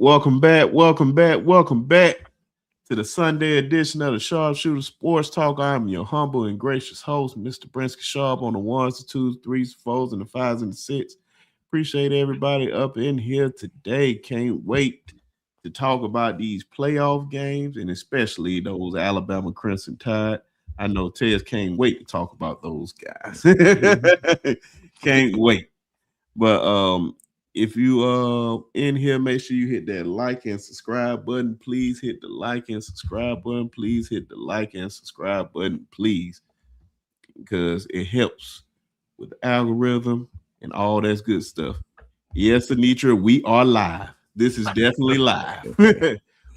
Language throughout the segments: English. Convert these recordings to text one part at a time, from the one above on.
Welcome back to the Sunday edition of the Sharpshooter Sports Talk. I'm your humble and gracious host, Mr. Brinsky Sharpe, on the ones, the twos, threes, fours, and the fives and the six. Appreciate everybody up in here today. Can't wait to talk about these playoff games and especially those Alabama Crimson Tide. I know Tez can't wait to talk about those guys. Can't wait. But if you in here, make sure you hit that like and subscribe button. Please hit the like and subscribe button. Please hit the like and subscribe button, please, because it helps with the algorithm and all that good stuff. Yes, Anitra, we are live. This is definitely live.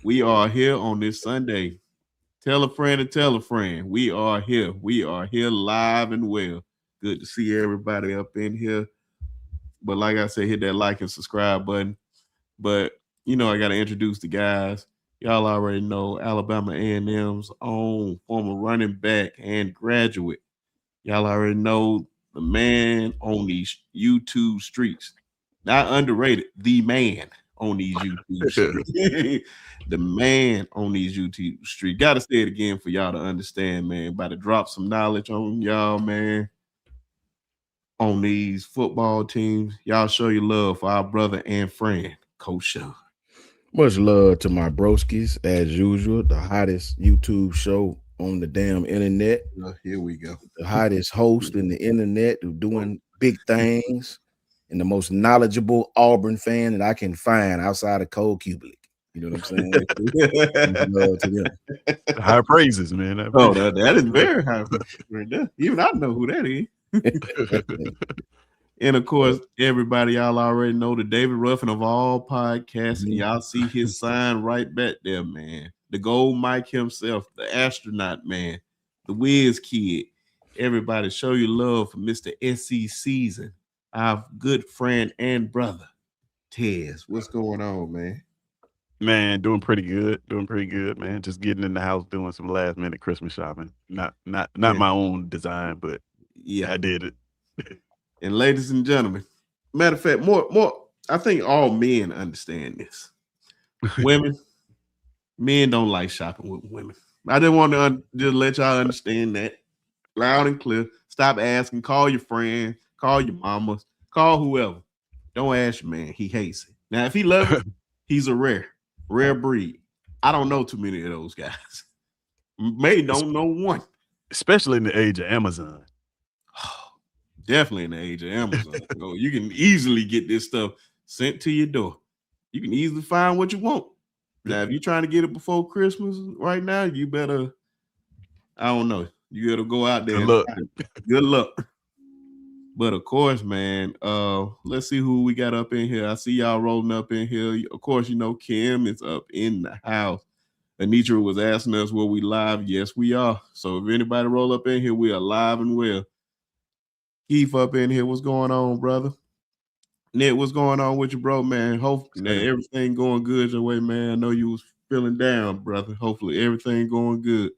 We are here on this Sunday. Tell a friend and tell a friend. We are here. We are here live and well. Good to see everybody up in here. But like I said, hit that like and subscribe button. But, you know, I got to introduce the guys. Y'all already know Alabama A&M's own former running back and graduate. Y'all already know the man on these YouTube streets. Not underrated, the man on these YouTube streets. The man on these YouTube streets. Got to say it again for y'all to understand, man. About to drop some knowledge on y'all, man. On these football teams, y'all show your love for our brother and friend, Coach Shawn. Much love to my broskies, as usual. The hottest YouTube show on the damn internet. Here we go. The hottest host in the internet who doing big things, and the most knowledgeable Auburn fan that I can find outside of Cole Kubelik. You know what I'm saying? Love to them. High praises, man. That is very high. Even I know who that is. And of course, everybody, y'all already know the David Ruffin of all podcasts, and y'all see his sign right back there, man. The gold Mike himself, the astronaut, man, the whiz kid. Everybody, show your love for Mr. SC Season, our good friend and brother, Tez. What's going on, man? Man, doing pretty good, man. Just getting in the house, doing some last minute Christmas shopping. Not my own design, but yeah, I did it. And ladies and gentlemen, matter of fact, more. I think all men understand this. Men don't like shopping with women. I just want to just let y'all understand that loud and clear. Stop asking. Call your friends. Call your mamas. Call whoever. Don't ask your man. He hates it. Now, if he loves it, he's a rare breed. I don't know too many of those guys. Maybe don't know one. Especially in the age of Amazon. Definitely in the age of Amazon. You can easily get this stuff sent to your door. You can easily find what you want. Now, if you're trying to get it before Christmas right now, you better, I don't know. You got to go out there. Good luck. But of course, man, let's see who we got up in here. I see y'all rolling up in here. Of course, you know, Kim is up in the house. Anitra was asking us, were we live? Yes, we are. So if anybody roll up in here, we are live and well. Keith up in here. What's going on, brother? Nick, what's going on with you, bro, man? Hopefully everything going good your way, man. I know you was feeling down, brother. Hopefully everything going good.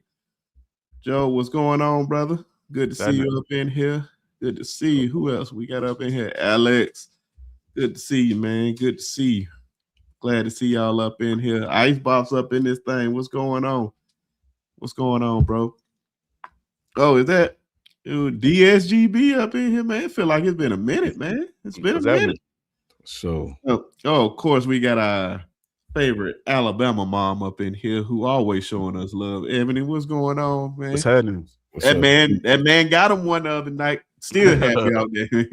Joe, what's going on, brother? Good to see you up in here. Good to see you. Who else we got up in here? Alex. Good to see you, man. Good to see you. Glad to see y'all up in here. Icebox up in this thing. What's going on? What's going on, bro? Oh, is that DSGB up in here, man? I feel like it's been a minute, man. It's been a minute. So, of course, we got our favorite Alabama mom up in here who always showing us love. Ebony, what's going on, man? What's happening? That man got him one the other night. Still happy out there.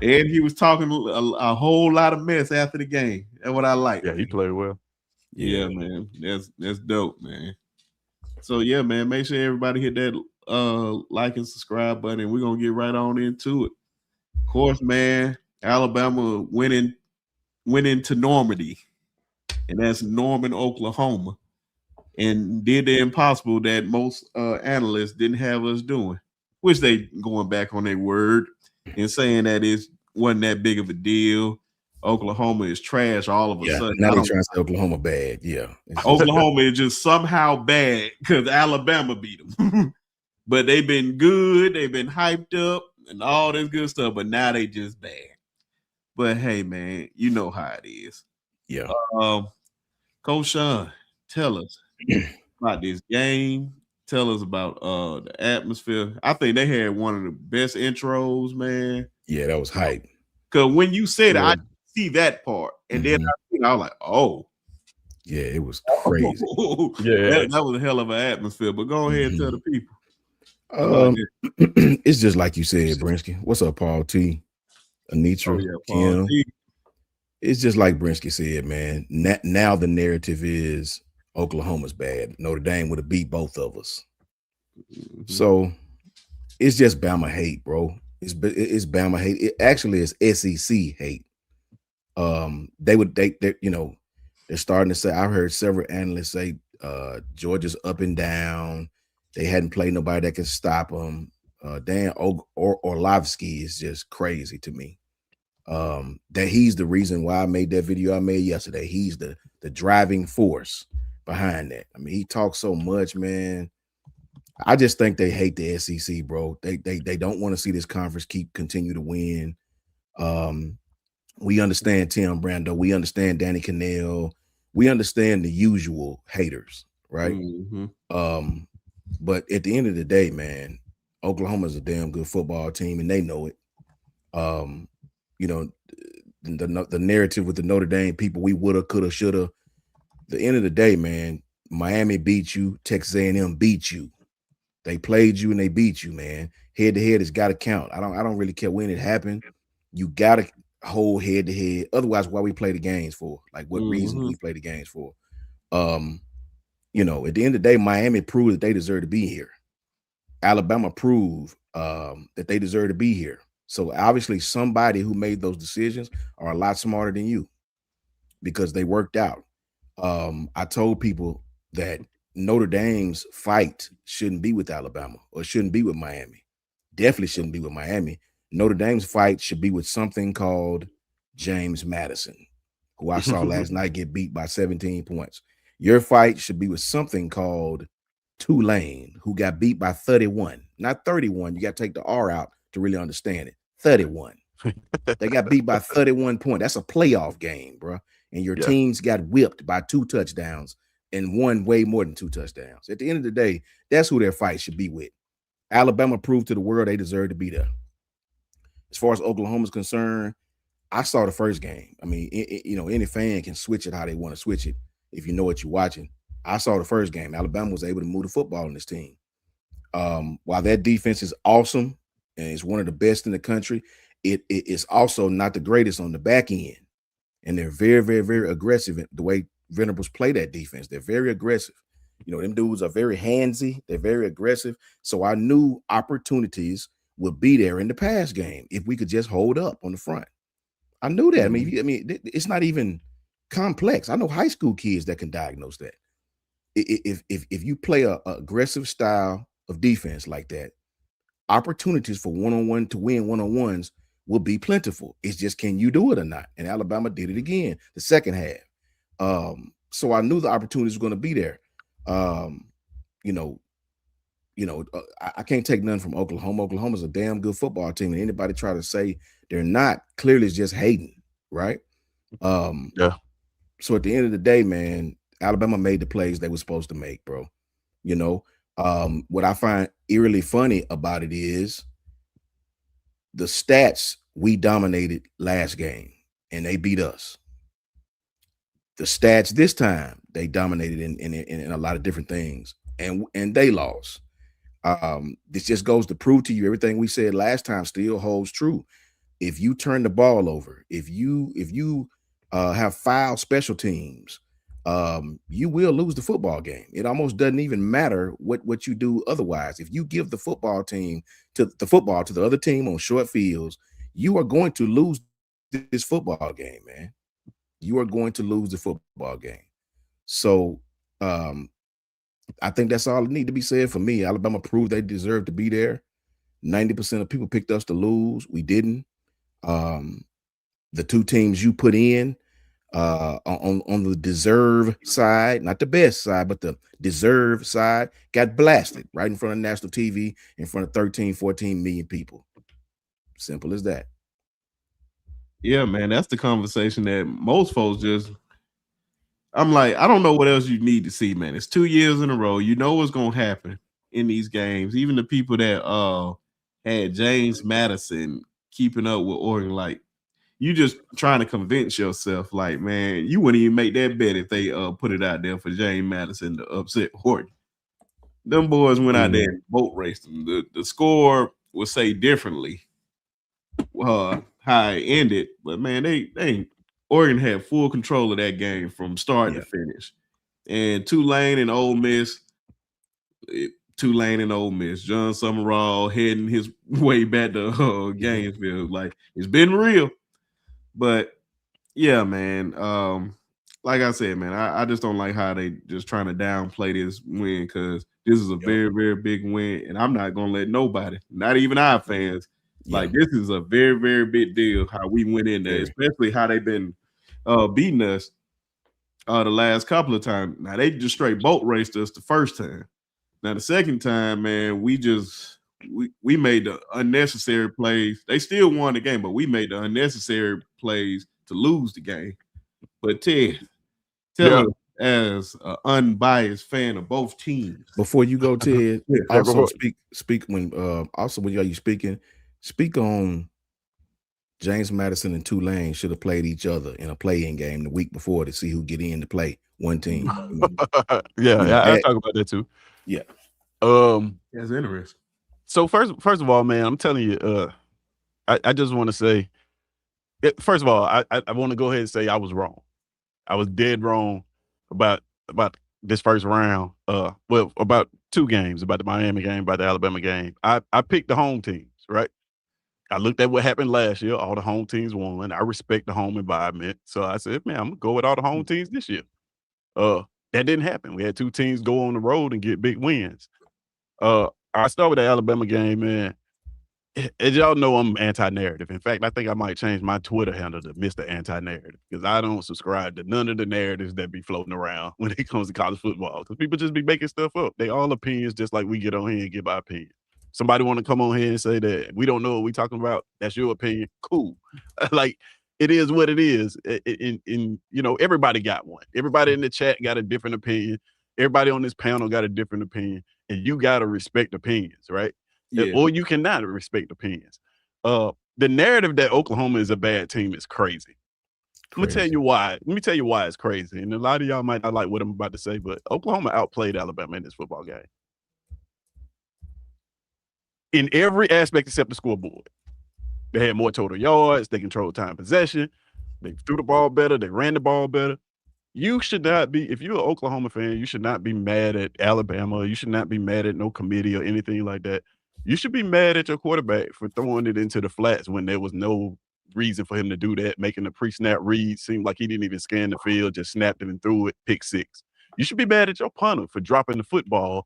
And he was talking a whole lot of mess after the game. That's what I like. Yeah, he played well. Yeah, man. That's dope, man. So yeah, man, make sure everybody hit that like and subscribe button, and we're gonna get right on into it. Of course, man, Alabama went into Normandy, and that's Norman, Oklahoma, and did the impossible that most analysts didn't have us doing, which they going back on their word and saying that it wasn't that big of a deal. Oklahoma is trash all of a sudden. Now they're trying to say Oklahoma bad. Yeah. Oklahoma is just somehow bad because Alabama beat them. But they've been good. They've been hyped up and all this good stuff. But now they just bad. But hey, man, you know how it is. Yeah. Coach Shawn, tell us about this game. Tell us about the atmosphere. I think they had one of the best intros, man. Yeah, that was hype. Because when you said it, Yeah. I see that part, and then I was like, "Oh, yeah, it was crazy." Yeah. that was a hell of an atmosphere." But go ahead and tell the people. It's just like you said, Brinsky. What's up, Paul T, Anitra, Paul Kim? T. It's just like Brinsky said, man. Now the narrative is Oklahoma's bad. Notre Dame would have beat both of us. So it's just Bama hate, bro. It's Bama hate. It actually is SEC hate. They're starting to say. I heard several analysts say Georgia's up and down. They hadn't played nobody that can stop them. Dan Orlovsky is just crazy to me. That he's the reason why I made that video I made yesterday. He's the driving force behind that. I mean, he talks so much, man. I just think they hate the SEC, bro. They don't want to see this conference continue to win. We understand Tim Brando. We understand Danny Cannell. We understand the usual haters, right? But at the end of the day, man, Oklahoma's a damn good football team, and they know it. The narrative with the Notre Dame people, we woulda, coulda, shoulda. The end of the day, man, Miami beat you. Texas A&M beat you. They played you and they beat you, man. Head to head has got to count. I don't really care when it happened. You got to hold head to head. Otherwise, why we play the games for? Like, what reason do we play the games for? At the end of the day, Miami proved that they deserve to be here. Alabama proved that they deserve to be here. So obviously, somebody who made those decisions are a lot smarter than you because they worked out. I told people that Notre Dame's fight shouldn't be with Alabama or shouldn't be with Miami. Definitely shouldn't be with Miami. Notre Dame's fight should be with something called James Madison, who I saw last night get beat by 17 points. Your fight should be with something called Tulane, who got beat by 31, not 31. You got to take the R out to really understand it. 31. They got beat by 31 points. That's a playoff game, bro. And your teams got whipped by 2 touchdowns and won way more than 2 touchdowns. At the end of the day, that's who their fight should be with. Alabama proved to the world they deserve to be there. As far as Oklahoma's concerned, I saw the first game. I mean, any fan can switch it how they want to switch it if you know what you're watching. I saw the first game. Alabama was able to move the football in this team. While that defense is awesome and it's one of the best in the country, it is also not the greatest on the back end. And they're very, very, very aggressive in the way Venables play that defense. They're very aggressive. Them dudes are very handsy. They're very aggressive. So I knew opportunities would be there in the pass game if we could just hold up on the front. I knew that. I mean, it's not even complex. I know high school kids that can diagnose that. If you play a aggressive style of defense like that, opportunities for one-on-one to win one-on-ones will be plentiful. It's just, can you do it or not? And Alabama did it again the second half. So I knew the opportunities were going to be there. I can't take none from Oklahoma. Oklahoma's a damn good football team, and anybody try to say they're not, clearly is just hating, right? So at the end of the day, man, Alabama made the plays they were supposed to make, bro. What I find eerily funny about it is the stats we dominated last game, and they beat us. The stats this time, they dominated in a lot of different things, and they lost. This just goes to prove to you everything we said last time still holds true. If you turn the ball over, if you have foul special teams, you will lose the football game. It almost doesn't even matter what you do otherwise. If you give the football to the other team on short fields, you are going to lose this football game, man. You are going to lose the football game. So I think that's all that need to be said for me. Alabama proved they deserve to be there. 90% of people picked us to lose. We didn't. The 2 teams you put in on the deserve side, not the best side, but the deserve side, got blasted right in front of national TV in front of 13, 14 million people. Simple as that. Yeah, man, that's the conversation that most folks just, I'm like, I don't know what else you need to see, man. It's 2 years in a row. You know what's gonna happen in these games. Even the people that had James Madison keeping up with Oregon, like you just trying to convince yourself, like, man, you wouldn't even make that bet if they put it out there for James Madison to upset Oregon. Them boys went out there and boat raced them. The score will say differently how it ended, but man, they Oregon had full control of that game from start to finish. And Tulane and Ole Miss, John Summerall heading his way back to Gainesville. Like, it's been real. But yeah, man. Like I said, man, I just don't like how they just trying to downplay this win, because this is a very, very big win, and I'm not gonna let nobody, not even our fans, like, this is a very, very big deal how we went in there, especially how they've been beating us the last couple of times. Now they just straight boat raced us the first time. Now the second time, man, we made the unnecessary plays. They still won the game, but we made the unnecessary plays to lose the game. But Ted, tell us, as an unbiased fan of both teams, before you go, Ted, also speak when you speaking, speak on James Madison and Tulane should have played each other in a play-in game the week before to see who get in to play one team. I talk about that too. Yeah. That's interesting. So first of all, man, I'm telling you, I just want to say, first of all, I want to go ahead and say I was wrong. I was dead wrong about this first round. Well, about 2 games, about the Miami game, about the Alabama game. I picked the home teams, right? I looked at what happened last year. All the home teams won. I respect the home environment. So I said, man, I'm going to go with all the home teams this year. That didn't happen. We had 2 teams go on the road and get big wins. I start with the Alabama game, man. As y'all know, I'm anti-narrative. In fact, I think I might change my Twitter handle to Mr. Anti-Narrative, because I don't subscribe to none of the narratives that be floating around when it comes to college football, because people just be making stuff up. They all opinions, just like we get on here and give our opinion. Somebody want to come on here and say that we don't know what we talking about, that's your opinion. Cool. Like, it is what it is. In you know, everybody got one. Everybody in the chat got a different opinion. Everybody on this panel got a different opinion, and you got to respect opinions, right? Yeah. Or you cannot respect opinions. The narrative that Oklahoma is a bad team is crazy. I'm gonna tell you why. Let me tell you why it's crazy. And a lot of y'all might not like what I'm about to say, but Oklahoma outplayed Alabama in this football game. In every aspect except the scoreboard. They had more total yards, they controlled time possession, they threw the ball better, they ran the ball better. You should not be, if you're an Oklahoma fan, you should not be mad at Alabama. You should not be mad at no committee or anything like that. You should be mad at your quarterback for throwing it into the flats when there was no reason for him to do that, making the pre-snap read seem like he didn't even scan the field, just snapped it and threw it, pick 6. You should be mad at your punter for dropping the football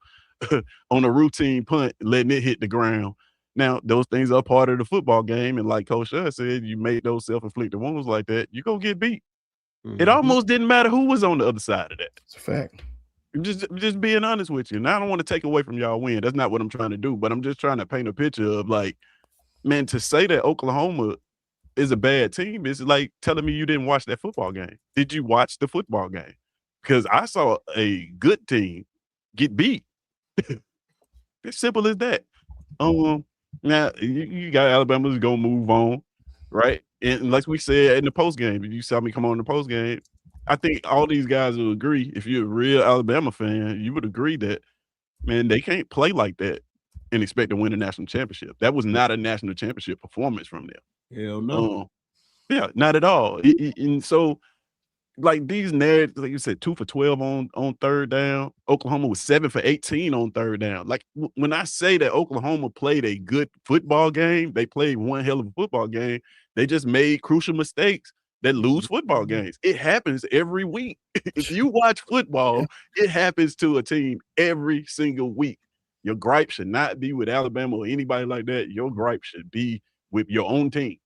on a routine punt, letting it hit the ground. Now, those things are part of the football game, and like Coach Shawn said, you make those self-inflicted wounds like that, you're going to get beat. It almost didn't matter who was on the other side of that. It's a fact. Just being honest with you. Now, I don't want to take away from y'all win. That's not what I'm trying to do, but I'm just trying to paint a picture of, like, man, to say that Oklahoma is a bad team is like telling me you didn't watch that football game. Did you watch the football game? Because I saw a good team get beat. As simple as that. Now, you got Alabama's going to move on, right? And like we said in the post game, if you saw me come on the post game, I think all these guys will agree. If you're a real Alabama fan, you would agree that, man, they can't play like that and expect to win a national championship. That was not a national championship performance from them. Hell no. Yeah, not at all. And so, like, these narratives, like you said, 2 for 12 on third down. Oklahoma was 7 for 18 on third down. Like, when I say that Oklahoma played a good football game, they played one hell of a football game. They just made crucial mistakes that lose football games. It happens every week. If you watch football, it happens to a team every single week. Your gripe should not be with Alabama or anybody like that. Your gripe should be with your own team.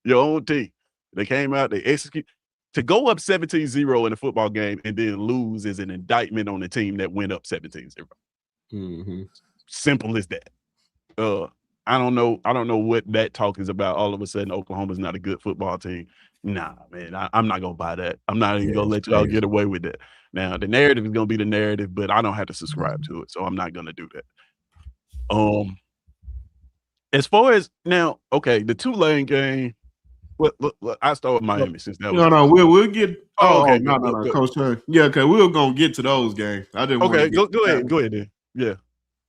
Your own team. They came out, they execute. To go up 17-0 in a football game and then lose is an indictment on the team that went up 17-0. Simple as that. I don't know what that talk is about. All of a sudden, Oklahoma's not a good football team. Nah, man, I'm not gonna buy that. I'm not even gonna let y'all crazy. get away with that. Now, the narrative is gonna be the narrative, but I don't have to subscribe to it, so I'm not gonna do that. As far as now, okay, the Tulane game. Look, I start with Miami since that was. No, we'll get. Okay, no, Coach Turner. Yeah, okay, we're gonna get to those games. I didn't want to okay, get. go ahead then. Yeah.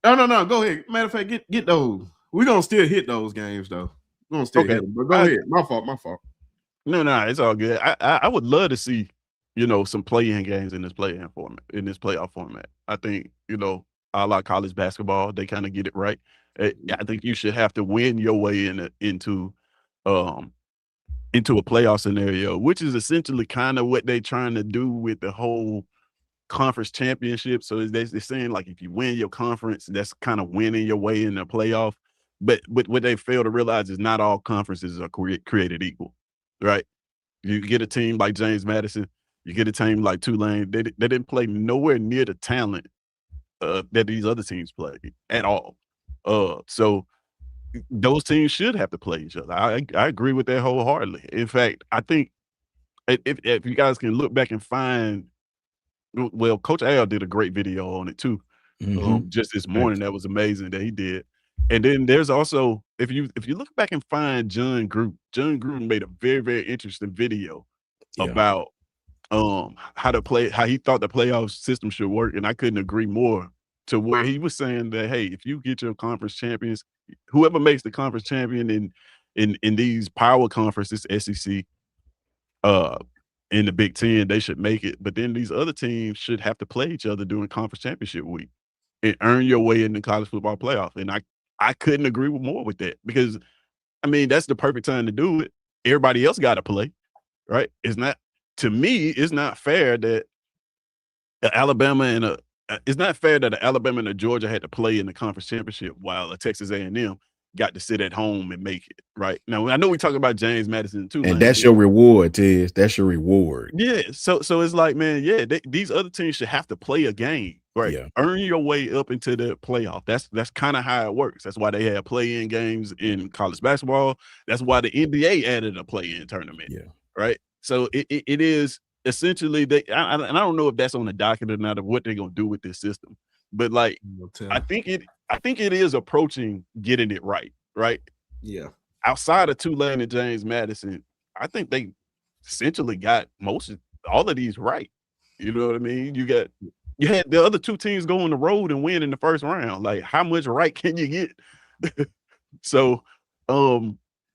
No, go ahead. Matter of fact, get those. We're gonna still hit those games though. We're gonna still hit them. But go ahead. My fault. No, it's all good. I would love to see, some play-in games in this play-in format, in this playoff format. I think, a la college basketball, they kind of get it right. I think you should have to win your way into a playoff scenario, which is essentially kind of what they're trying to do with the whole conference championship. So they're saying, like, if you win your conference, that's kind of winning your way in the playoff. But what they fail to realize is not all conferences are created equal, right? You get a team like James Madison, you get a team like Tulane. They didn't play nowhere near the talent that these other teams play at all. So those teams should have to play each other. I agree with that wholeheartedly. In fact, I think if you guys can look back and find, well, Coach Al did a great video on it too. Just this morning, that was amazing that he did. And then there's also, if you look back and find John Gruden made a very, very interesting video about how he thought the playoff system should work, and I couldn't agree more, to where he was saying that, hey, if you get your conference champions, whoever makes the conference champion in these power conferences, SEC, in the Big Ten, they should make it. But then these other teams should have to play each other during conference championship week and earn your way in the college football playoff. And I couldn't agree more with that, because I mean, that's the perfect time to do it. Everybody else got to play, right? To me, it's not fair that Alabama and it's not fair that Alabama and Georgia had to play in the conference championship while a Texas A&M got to sit at home and make it, right? Now, I know we talk about James Madison too, and that's your reward, Tiz. That's your reward. Yeah. So it's like, man, yeah, these other teams should have to play a game, right? Yeah. Earn your way up into the playoff. That's kind of how it works. That's why they have play-in games in college basketball. That's why the NBA added a play-in tournament. Yeah. Right. So it is essentially I don't know if that's on the docket or not, of what they're gonna do with this system, but like I think it is approaching getting it right. Right. Yeah. Outside of Tulane and James Madison, I think they essentially got all of these right. You know what I mean? You had the other two teams go on the road and win in the first round. Like, how much right can you get? So,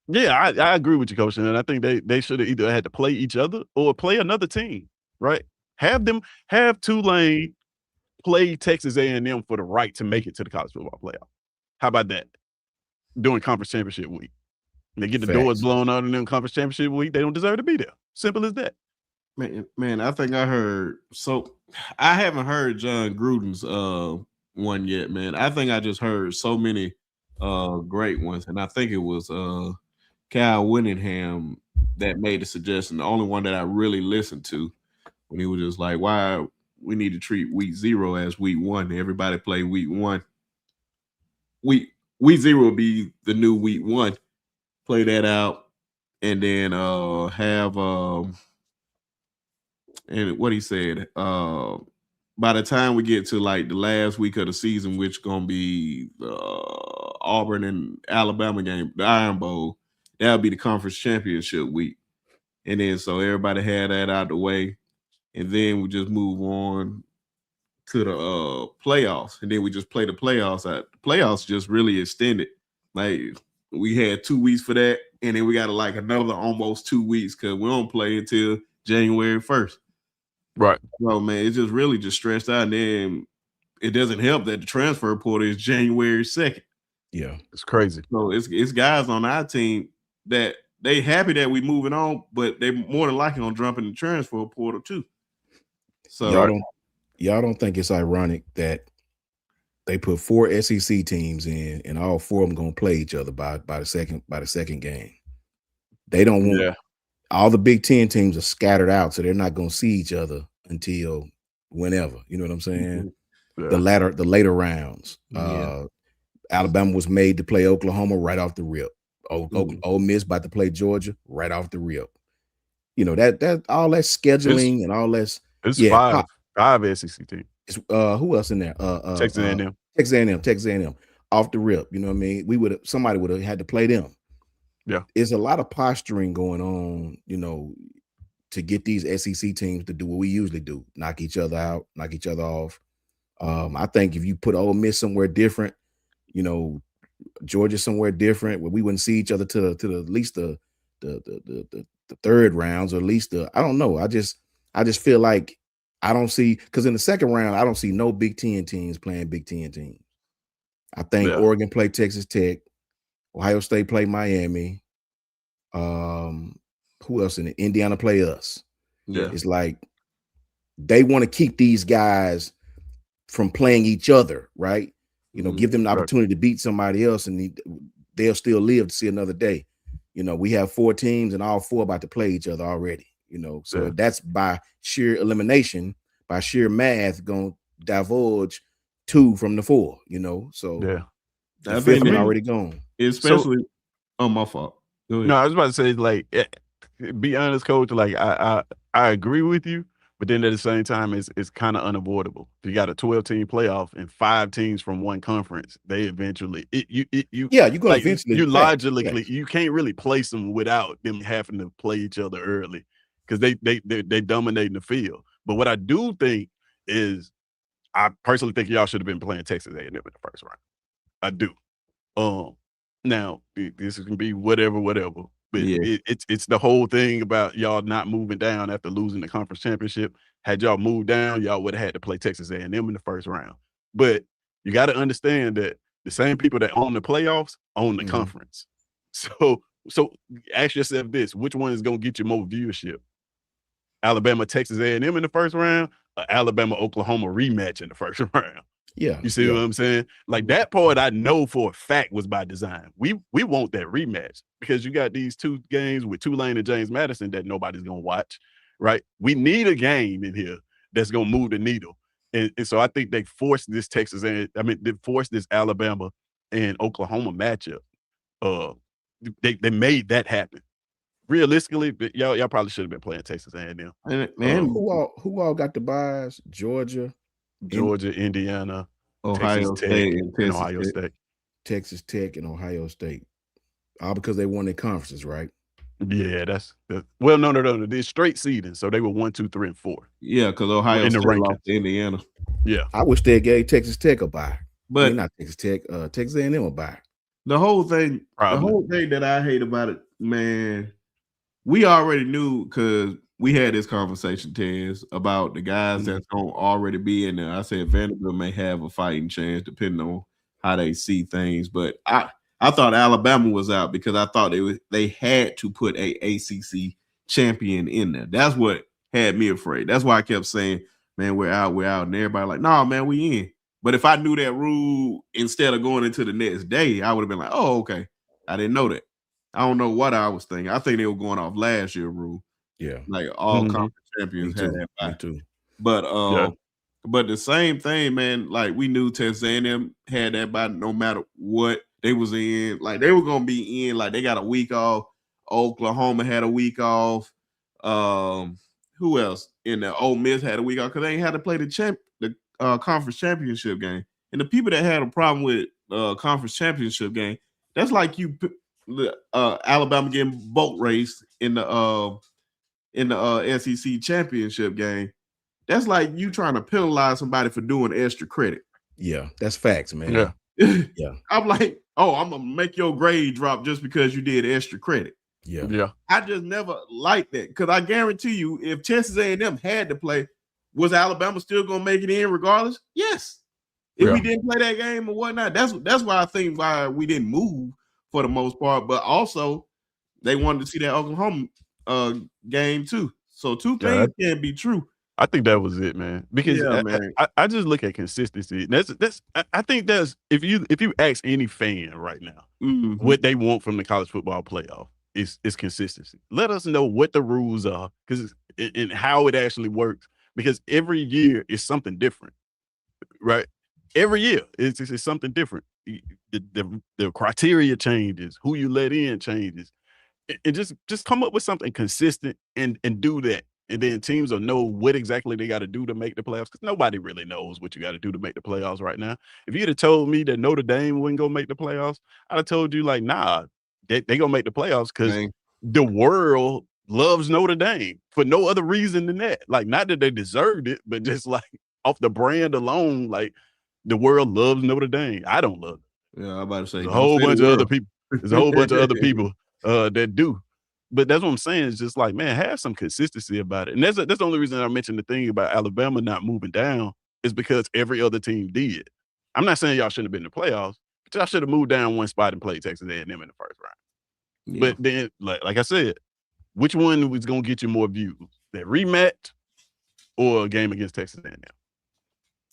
yeah, I agree with you, Coach, and I think they should have either had to play each other or play another team, right? Have Tulane play Texas A&M for the right to make it to the college football playoff. How about that? During conference championship week. They get the doors blown out in them conference championship week. They don't deserve to be there. Simple as that. Man, I think I heard. So I haven't heard John Gruden's one yet, man. I think I just heard so many great ones, and I think it was Kyle Whittingham that made the suggestion. The only one that I really listened to, when he was just like, "Why we need to treat week 0 as week 1? Everybody play week 1. Week 0 will be the new week 1. Play that out, and then have and what he said, by the time we get to like the last week of the season, which gonna be Auburn and Alabama game, the Iron Bowl, that'll be the conference championship week. And then so everybody had that out the way, and then we just move on to the playoffs, and then we just play the playoffs out. The playoffs just really extended. Like, we had 2 weeks for that, and then we got like another almost 2 weeks because we don't play until January 1st. Right. So, man, it's just really just stressed out. And then it doesn't help that the transfer portal is January 2nd. Yeah. It's crazy. So it's guys on our team that they happy that we moving on, but they more than likely gonna jump in the transfer portal too. So y'all don't think it's ironic that they put 4 SEC teams in, and all 4 of them gonna play each other by the second game. They don't want all the Big Ten teams are scattered out, so they're not gonna see each other until whenever. You know what I'm saying? Yeah. The later rounds. Yeah. Alabama was made to play Oklahoma right off the rip. Ole Miss about to play Georgia right off the rip. You know, that all that scheduling and all that's It's yeah. five SEC teams. It's, who else in there? Texas A&M. Texas A&M. Off the rip, you know what I mean? Somebody would have had to play them. Yeah. There's a lot of posturing going on, you know, to get these SEC teams to do what we usually do: knock each other out, knock each other off. I think if you put Ole Miss somewhere different, you know, Georgia somewhere different, where we wouldn't see each other to at least the third rounds, or at least I don't know. I just feel like I don't see, because in the second round I don't see no Big Ten teams playing Big Ten teams. I think Oregon play Texas Tech, Ohio State play Miami. Who else in it? Indiana play us. Yeah. It's like they want to keep these guys from playing each other, right? You know, give them the opportunity to beat somebody else, and they'll still live to see another day. You know, we have 4 teams and all 4 about to play each other already, you know. So that's by sheer elimination, by sheer math, going to divulge 2 from the 4, you know. So the 5th one already gone. Especially on my fault. Go ahead. No, I was about to say, like, be honest, coach, like I agree with you, but then at the same time, it's kind of unavoidable. If you got a 12-team playoff and 5 teams from one conference, they eventually you're gonna eventually logically you can't really place them without them having to play each other early, because they dominating the field. But what I do think is, I personally think y'all should have been playing Texas A&M in the first round. I do. Now this can be whatever, but it's the whole thing about y'all not moving down after losing the conference championship. Had y'all moved down, y'all would have had to play Texas A&M in the first round. But you got to understand that the same people that own the playoffs own the conference. So ask yourself this: which one is going to get you more viewership? Alabama, Texas A&M in the first round, or Alabama, Oklahoma rematch in the first round? Yeah. You see what I'm saying? Like, that part I know for a fact was by design. We want that rematch, because you got these 2 games with Tulane and James Madison that nobody's going to watch, right? We need a game in here that's going to move the needle. And so I think they forced this they forced this Alabama and Oklahoma matchup. They made that happen. Realistically, but y'all probably should have been playing Texas A&M. Man, who all got the buys? Georgia, Indiana, Ohio State, and Ohio State. Texas Tech and Ohio State. All because they won their conferences, right? Yeah, that's well, no. They're straight seeding, so they were 1, 2, 3, and 4. Yeah, because Ohio State lost to Indiana. Yeah, I wish they gave Texas Tech a bye, but not Texas Tech, Texas A&M a bye. The whole thing that I hate about it, man, we already knew, because we had this conversation, Tez, about the guys that's going to already be in there. I said Vanderbilt may have a fighting chance depending on how they see things, but I thought Alabama was out, because I thought they had to put a ACC champion in there. That's what had me afraid. That's why I kept saying, man, we're out. And everybody like, nah, man, we in. But if I knew that rule instead of going into the next day, I would have been like, oh, okay. I didn't know that. I don't know what I was thinking. I think they were going off last year's rule. Yeah. Like all conference champions had that bye. Me too. But the same thing, man, like we knew Texas A&M had that bye no matter what they was in. Like they were going to be in, like they got a week off. Oklahoma had a week off. Who else in there? Ole Miss had a week off because they ain't had to play the conference championship game. And the people that had a problem with conference championship game, that's like you Alabama getting boat raced in the SEC championship game. That's like you trying to penalize somebody for doing extra credit. Yeah, that's facts, man. Yeah. Yeah. I'm like, oh, I'm gonna make your grade drop just because you did extra credit. Yeah. I just never liked that, because I guarantee you, if Texas A&M had to play, was Alabama still gonna make it in regardless? Yes. If we didn't play that game or whatnot, that's why I think why we didn't move for the most part. But also, they wanted to see that Oklahoma game too. So 2 things can't be true. I think that was it, man. Because I just look at consistency. I think that's if you ask any fan right now what they want from the college football playoff, is consistency. Let us know what the rules are, because and how it actually works. Because every year is something different, right? Every year it's something different. The criteria changes, who you let in changes. And just come up with something consistent and do that. And then teams will know what exactly they got to do to make the playoffs, because nobody really knows what you got to do to make the playoffs right now. If you'd have told me that Notre Dame wouldn't go make the playoffs, I'd have told you, like, nah, they going to make the playoffs because the world loves Notre Dame for no other reason than that. Like, not that they deserved it, but just like off the brand alone, like the world loves Notre Dame. I don't love it. Yeah, I'm about to say There's a whole bunch of other people. There's a whole bunch of other people that do. But that's what I'm saying. It's just like, man, have some consistency about it. And that's the only reason I mentioned the thing about Alabama not moving down is because every other team did. I'm not saying y'all shouldn't have been in the playoffs, but y'all should have moved down one spot and played Texas A&M in the first round. Yeah. But then, like I said, which one was going to get you more views? That rematch or a game against Texas A&M?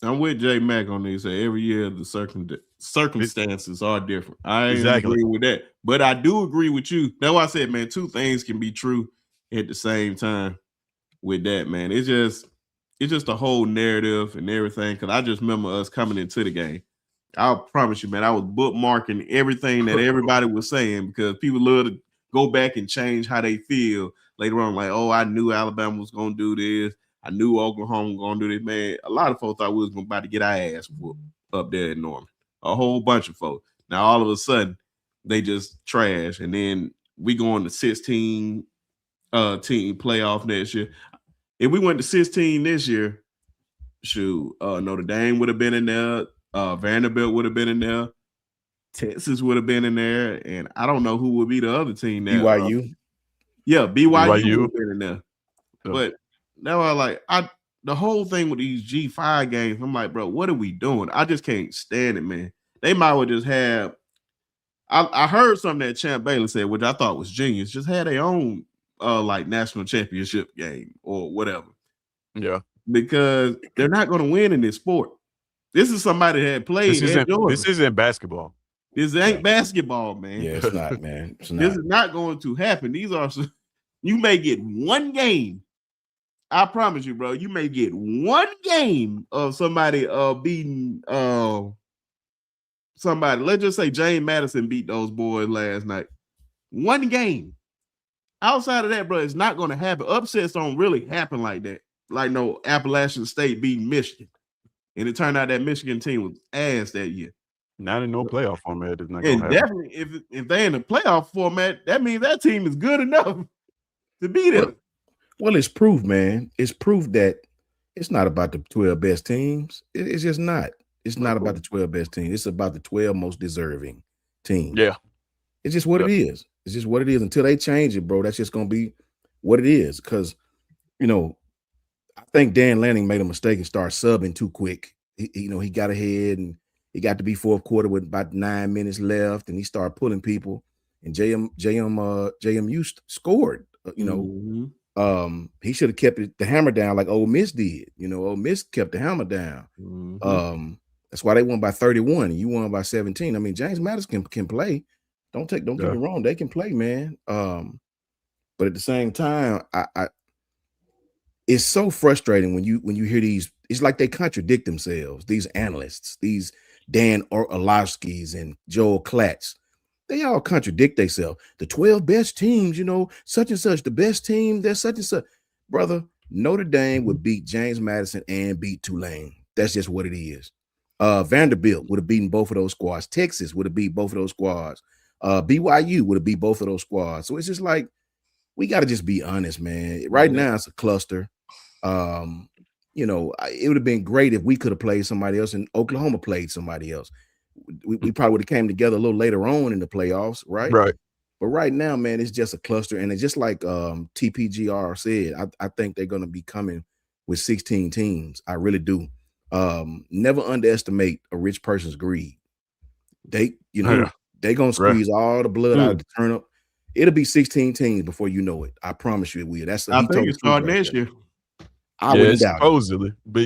I'm with J Mac on this. Every year the circumstances are different. I agree with that, but I do agree with you. That's why I said, man, two things can be true at the same time. With that, man, it's just a whole narrative and everything. Because I just remember us coming into the game. I promise you, man, I was bookmarking everything that everybody was saying because people love to go back and change how they feel later on. Like, oh, I knew Alabama was going to do this. I knew Oklahoma was going to do this, man. A lot of folks thought we was about to get our ass whooped up there in Norman. A whole bunch of folks. Now, all of a sudden, they just trash. And then we go on to 16 team playoff next year. If we went to 16 this year, shoot, Notre Dame would have been in there. Vanderbilt would have been in there. Texas would have been in there. And I don't know who would be the other team there. BYU. Yeah, BYU would have been in there. Yeah. But now the whole thing with these G5 games, I'm like, bro, what are we doing? I just can't stand it, man. They might well just have. I heard something that Champ Bailey said, which I thought was genius. Just had their own like national championship game or whatever. Yeah, because they're not going to win in this sport. This is somebody that played. This isn't basketball. This ain't basketball, man. Yeah, it's not, man. It's not. This is not going to happen. These are. You may get one game. I promise you, bro. You may get one game of somebody beating somebody. Let's just say James Madison beat those boys last night. One game. Outside of that, bro, it's not going to happen. Upsets don't really happen like that. Like no Appalachian State beating Michigan. And it turned out that Michigan team was ass that year. Not in no playoff format. It's not going to happen. Definitely, if they're in the playoff format, that means that team is good enough to beat them. Well, it's proof, man. It's proof that it's not about the 12 best teams. It's just not. It's not about the 12 best teams. It's about the 12 most deserving teams. Yeah. It's just what it is. It's just what it is. Until they change it, bro, that's just going to be what it is. Because, I think Dan Lanning made a mistake and started subbing too quick. He got ahead and he got to be fourth quarter with about 9 minutes left, and he started pulling people. And JMU scored. He should have kept the hammer down like Ole Miss did. Ole Miss kept the hammer down. Mm-hmm. That's why they won by 31 and you won by 17. I mean, James Madison can play. Don't get me wrong, they can play, man. But at the same time, I it's so frustrating when you hear these. It's like they contradict themselves. These analysts, these Dan Orlovsky's and Joel Klatz, they all contradict themselves. The 12 best teams, such and such, the best team, there's such and such. Brother, Notre Dame would beat James Madison and beat Tulane. That's just what it is. Vanderbilt would have beaten both of those squads. Texas would have beat both of those squads. BYU would have beat both of those squads. So it's just like, we got to just be honest, man. Right now, it's a cluster. It would have been great if we could have played somebody else and Oklahoma played somebody else. We probably would have came together a little later on in the playoffs, right? Right. But right now, man, it's just a cluster. And it's just like TPGR said, I think they're going to be coming with 16 teams. I really do. Never underestimate a rich person's greed. They going to squeeze all the blood out of the turnip. It'll be 16 teams before you know it. I promise you it will. I think it's starting next year. I wouldn't doubt supposedly, it. But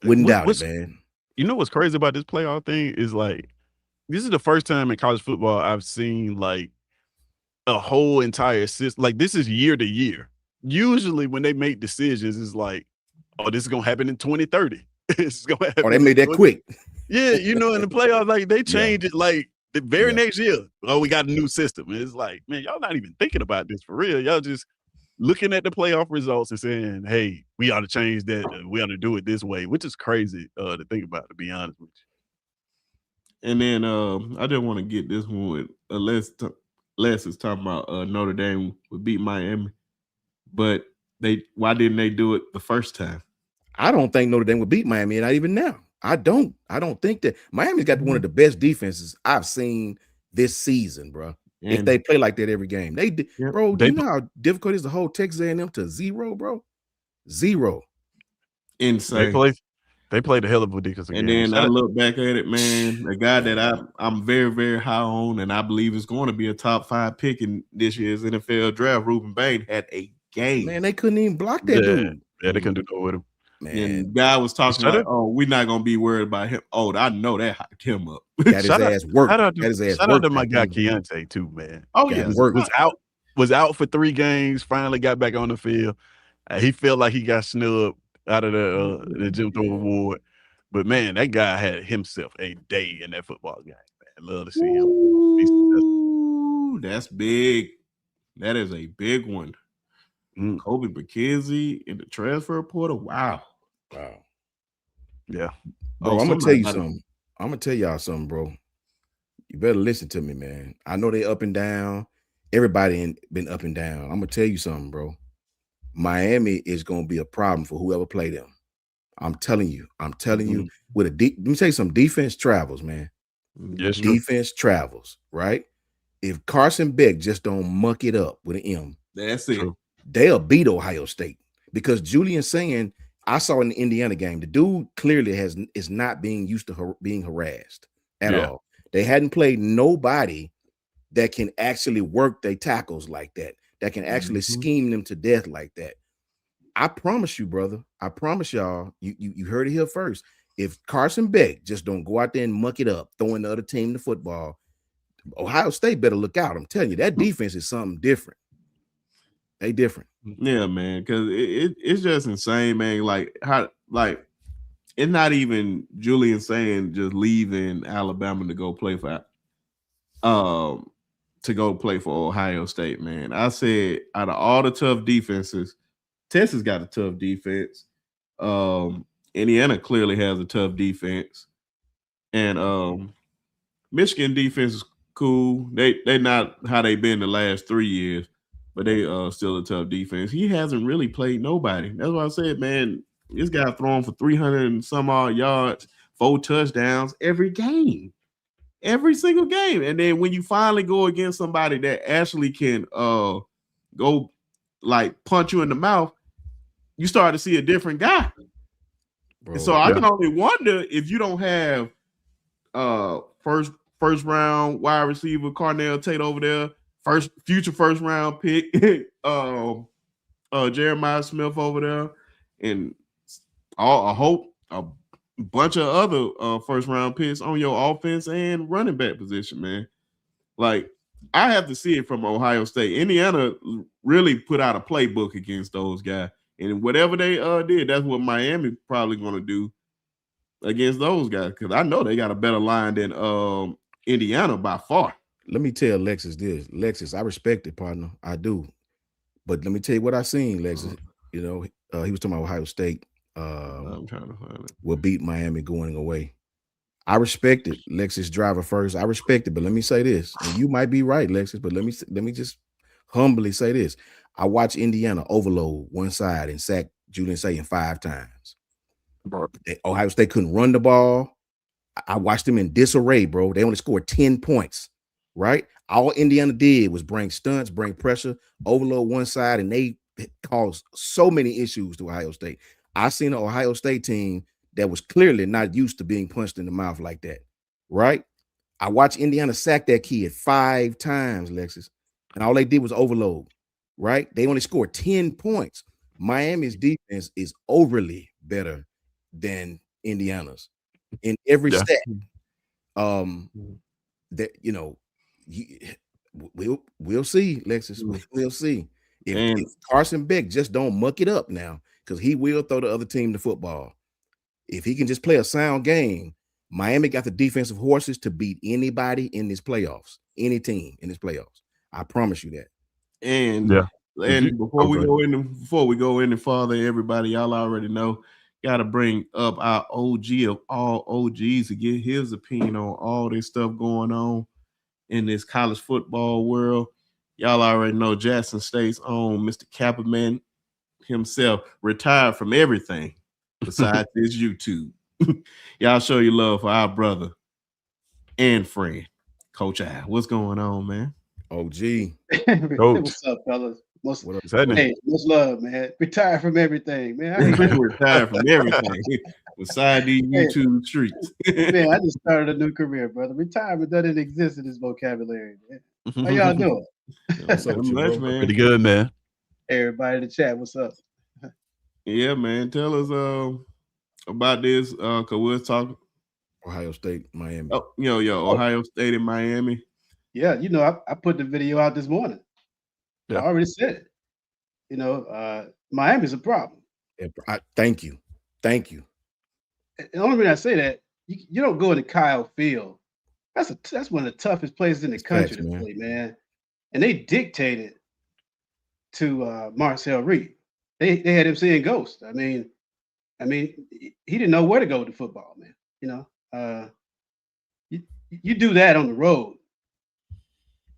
wouldn't doubt it, man. You know what's crazy about this playoff thing is like, this is the first time in college football I've seen like a whole entire system. Like this is year to year. Usually when they make decisions, it's like, oh, this is gonna happen in 2030. It's gonna happen. Oh, they made that quick. Yeah, in the playoffs, like they changed it like The very next year, we got a new system. And it's like, man, y'all not even thinking about this for real. Y'all just looking at the playoff results and saying, hey, we ought to change that. We ought to do it this way, which is crazy to think about, to be honest with you. And then I just want to get this one with Les is talking about Notre Dame would beat Miami, but why didn't they do it the first time? I don't think Notre Dame would beat Miami, not even now. I don't think that Miami's got one of the best defenses I've seen this season, bro. And if they play like that every game, bro. You know how difficult it is to hold Texas A&M to 0, bro? 0. Insane. They played a hell of a defense. And then I look back at it, man. A guy that I'm very, very high on, and I believe is going to be a top 5 pick in this year's NFL draft. Ruben Bain had a game. Man, they couldn't even block that dude. Yeah, they couldn't do no with him. Man, and guy was talking like, "Oh, we're not gonna be worried about him." Oh, I know that hyped him up. Got his ass work. Shout out to my guy Keontae too, man. Oh yeah, was out for 3 games. Finally got back on the field. He felt like he got snubbed out of the Jim Thorpe Award, but man, that guy had himself a day in that football game. Man, love to see him. Ooh, that's big. That is a big one. Kobe McKenzie in the transfer portal. Wow. Yeah. Bro, I'm gonna tell you something. I'm gonna tell y'all something, bro. You better listen to me, man. I know they up and down. Everybody been up and down. I'm gonna tell you something, bro. Miami is gonna be a problem for whoever play them. I'm telling you. With let me tell you some defense travels, man. Yes, defense travels, right? If Carson Beck just don't muck it up with an M, that's it. True. They'll beat Ohio State because Julian saying, I saw in the Indiana game, the dude clearly is not being used to being harassed at all. They hadn't played nobody that can actually work their tackles like that can actually scheme them to death like that. I promise you, brother. I promise y'all, you heard it here first. If Carson Beck just don't go out there and muck it up, throwing the other team the football, Ohio State better look out. I'm telling you, that defense is something different. They different. Yeah, man, because it's just insane, man. Like it's not even Julian saying just leaving Alabama to go play for Ohio State, man. I said out of all the tough defenses, Texas got a tough defense. Indiana clearly has a tough defense, and Michigan defense is cool. They not how they been the last 3 years. But they still a tough defense. He hasn't really played nobody. That's why I said, man, this guy throwing for 300 and some odd yards, 4 touchdowns every game, every single game. And then when you finally go against somebody that actually can go like punch you in the mouth, you start to see a different guy. Bro, so I can only wonder if you don't have first round wide receiver Carnell Tate over there. Future first round pick, Jeremiah Smith over there, and a bunch of other first round picks on your offense and running back position, man. Like I have to see it from Ohio State. Indiana really put out a playbook against those guys, and whatever they did, that's what Miami probably going to do against those guys because I know they got a better line than Indiana by far. Let me tell Lexus this. Lexus, I respect it, partner. I do. But let me tell you what I seen, Lexus. You know, he was talking about Ohio State. I'm trying to find it. Will beat Miami going away. I respect it. Lexus driver first. I respect it. But let me say this. And you might be right, Lexus, but let me just humbly say this. I watched Indiana overload one side and sack Julian Sayin 5 times. Ohio State couldn't run the ball. I watched them in disarray, bro. They only scored 10 points. Right? All Indiana did was bring stunts, bring pressure, overload one side, and they caused so many issues to Ohio State. I seen an Ohio State team that was clearly not used to being punched in the mouth like that. Right? I watched Indiana sack that kid 5 times, Lexus, and all they did was overload. Right? They only scored 10 points. Miami's defense is overly better than Indiana's in every stat. That we'll see, Lexus. We'll see if Carson Beck just don't muck it up now, because he will throw the other team the football. If he can just play a sound game, Miami got the defensive horses to beat anybody in this playoffs, any team in this playoffs. I promise you that. And Yeah. before we go any farther, everybody, y'all already know, got to bring up our OG of all OGs to get his opinion on all this stuff going on in this college football world. Y'all already know Jackson State's own Mr. Kapperman himself retired from everything besides his YouTube. Y'all show your love for our brother and friend, Coach I. What's going on, man? OG. What's up, fellas? Much love, man. Retired from everything, man. Retired from everything beside these YouTube streets. Man, I just started a new career, brother. Retirement doesn't exist in this vocabulary, man. How y'all doing? What's up with you, bro? Pretty good, man. Everybody in the chat, what's up? Yeah, man. Tell us about this, cause we're talking Ohio State, Miami. Oh, Ohio State and Miami. Yeah, I put the video out this morning. Yeah. I already said it. Miami's a problem. Yeah, thank you. The only reason I say that, you don't go into Kyle Field. That's one of the toughest places in the country to play, man. And they dictated to Marcel Reed. They had him seeing ghosts. I mean, he didn't know where to go with the football, man. You do that on the road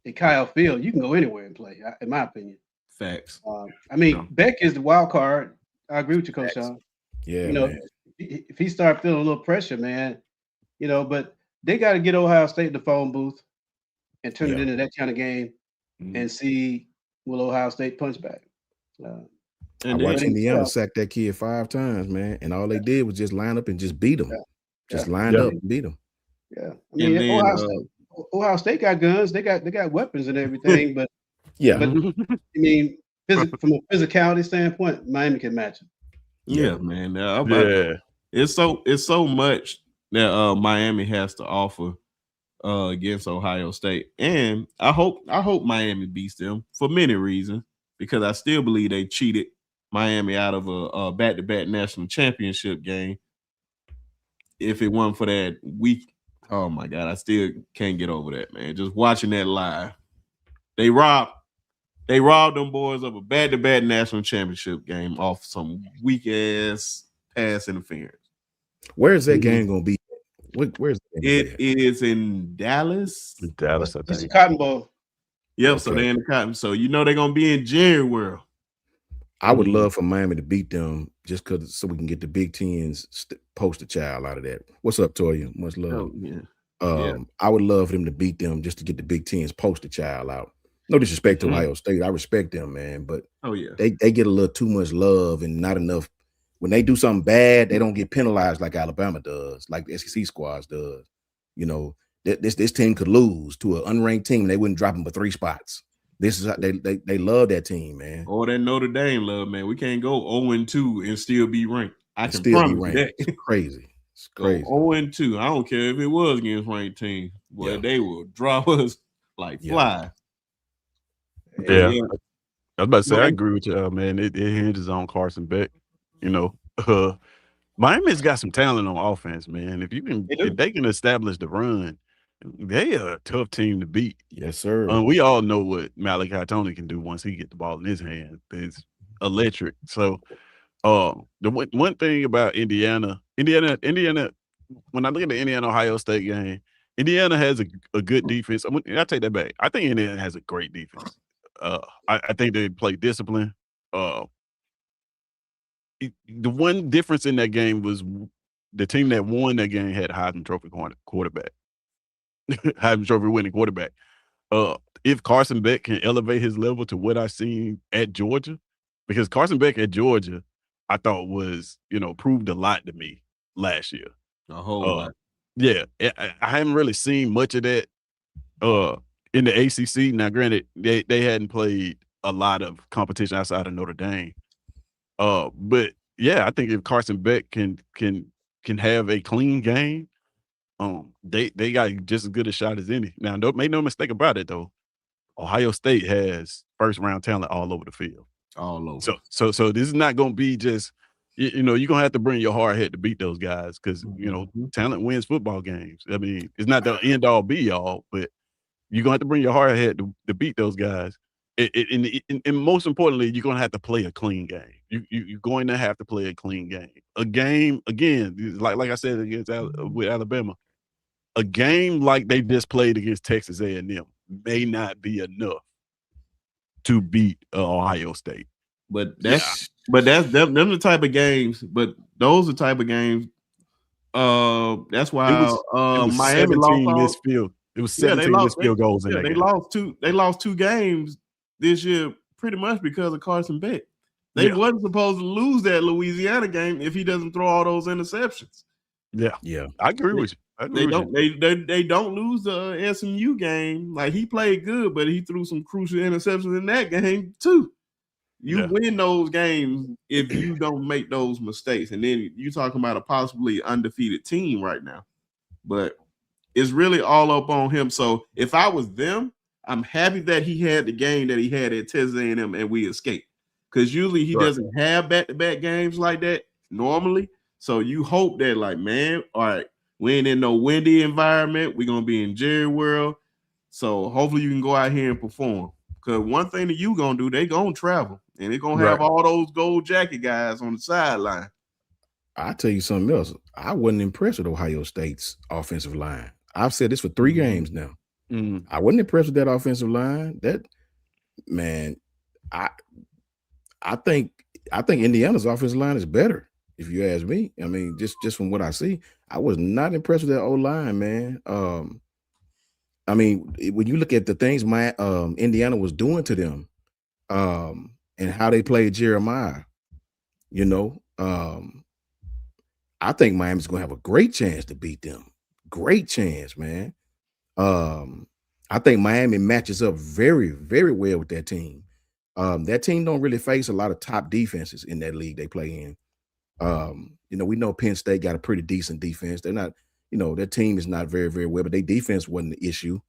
at Kyle Field, you can go anywhere and play, in my opinion. Facts. Beck is the wild card. I agree with you, Coach Shawn. Yeah, man. If he start feeling a little pressure, man, but they got to get Ohio State in the phone booth and turn it into that kind of game and see will Ohio State punch back. I watched Indiana sack that kid 5 times, man, and all they did was just line up and just beat him. Lined up and beat him. Yeah, Ohio State got guns. They got weapons and everything, but from a physicality standpoint, Miami can match them. Yeah, man. It's so much that Miami has to offer against Ohio State, and I hope Miami beats them for many reasons, because I still believe they cheated Miami out of a back-to-back national championship game. If it wasn't for that week, oh my God, I still can't get over that, man. Just watching that live, they robbed them boys of a back-to-back national championship game off some weak-ass pass interference. Where is that game going to be? Where's it? It is in Dallas. I think. It's the Cotton Bowl. Yep. Okay. So they're in the Cotton. So they're gonna be in Jerry World. I would love for Miami to beat them just because, so we can get the Big Ten's poster child out of that. What's up, Toya? Much love. I would love for them to beat them just to get the Big Ten's poster child out. No disrespect to Ohio State. I respect them, man, but they get a little too much love and not enough. When they do something bad, they don't get penalized like Alabama does, like the SEC squads does. This team could lose to an unranked team and they wouldn't drop them for 3 spots. This is how they love that team, man. Or that Notre Dame love, man. We can't go 0-2 and still be ranked. I can still promise you that. It's crazy. It's crazy. 0-2. I don't care if it was against ranked team. Boy, they will drop us like fly. Yeah. I was about to say, I agree with you, man. It hinges on Carson Beck. Miami's got some talent on offense, man. If they can establish the run, they are a tough team to beat. Yes, sir. We all know what Malachi Tony can do once he get the ball in his hand. It's electric. So, the one thing about Indiana. When I look at the Indiana-Ohio State game, Indiana has a good defense. I take that back. I think Indiana has a great defense. I think they play discipline. The one difference in that game was the team that won that game had a Heisman Trophy quarterback. Heisman Trophy winning quarterback. If Carson Beck can elevate his level to what I've seen at Georgia, because Carson Beck at Georgia, I thought was, proved a lot to me last year. A whole lot. Yeah. I haven't really seen much of that in the ACC. Now, granted, they hadn't played a lot of competition outside of Notre Dame. But yeah, I think if Carson Beck can have a clean game, they got just as good a shot as any. Now, make no mistake about it, though. Ohio State has first round talent all over the field. All over. So this is not going to be just you know, you're gonna have to bring your hard head to beat those guys because you know talent wins football games. I mean, it's not the end all be all, but you're gonna have to bring your hard head to beat those guys. And most importantly, you're gonna have to play a clean game. You're going to have to play a clean game. A game again, like I said against with Alabama, a game like they just played against Texas A&M may not be enough to beat Ohio State. But that's them the type of games. But those are the type of games. That's why it was Miami 17 lost missed field. It was 17 missed field goals in that game. They lost 2 games this year pretty much because of Carson Beck. They wasn't supposed to lose that Louisiana game if he doesn't throw all those interceptions. Yeah. I agree with you. They don't lose the SMU game. Like, he played good, but he threw some crucial interceptions in that game too. You win those games if you don't make those mistakes. And then you're talking about a possibly undefeated team right now. But it's really all up on him. So if I was them, I'm happy that he had the game that he had at Texas A&M and we escaped. Because usually he doesn't have back-to-back games like that normally. So you hope that, like, man, all right, we ain't in no windy environment. We're going to be in Jerry World. So hopefully you can go out here and perform. Because one thing that you going to do, they going to travel. And they're going to have all those gold jacket guys on the sideline. I'll tell you something else. I wasn't impressed with Ohio State's offensive line. I've said this for 3 games now. I wasn't impressed with that offensive line. That, man, I think Indiana's offensive line is better, if you ask me. I mean, just from what I see, I was not impressed with that O-line, man. I mean, when you look at the things Indiana was doing to them, and how they played Jeremiah, you know, I think Miami's going to have a great chance to beat them. Great chance, man. I think Miami matches up very, very well with that team. That team don't really face a lot of top defenses in that league they play in. You know, we know Penn State got a pretty decent defense. They're not, you know, their team is not very, very well, but their defense wasn't the issue.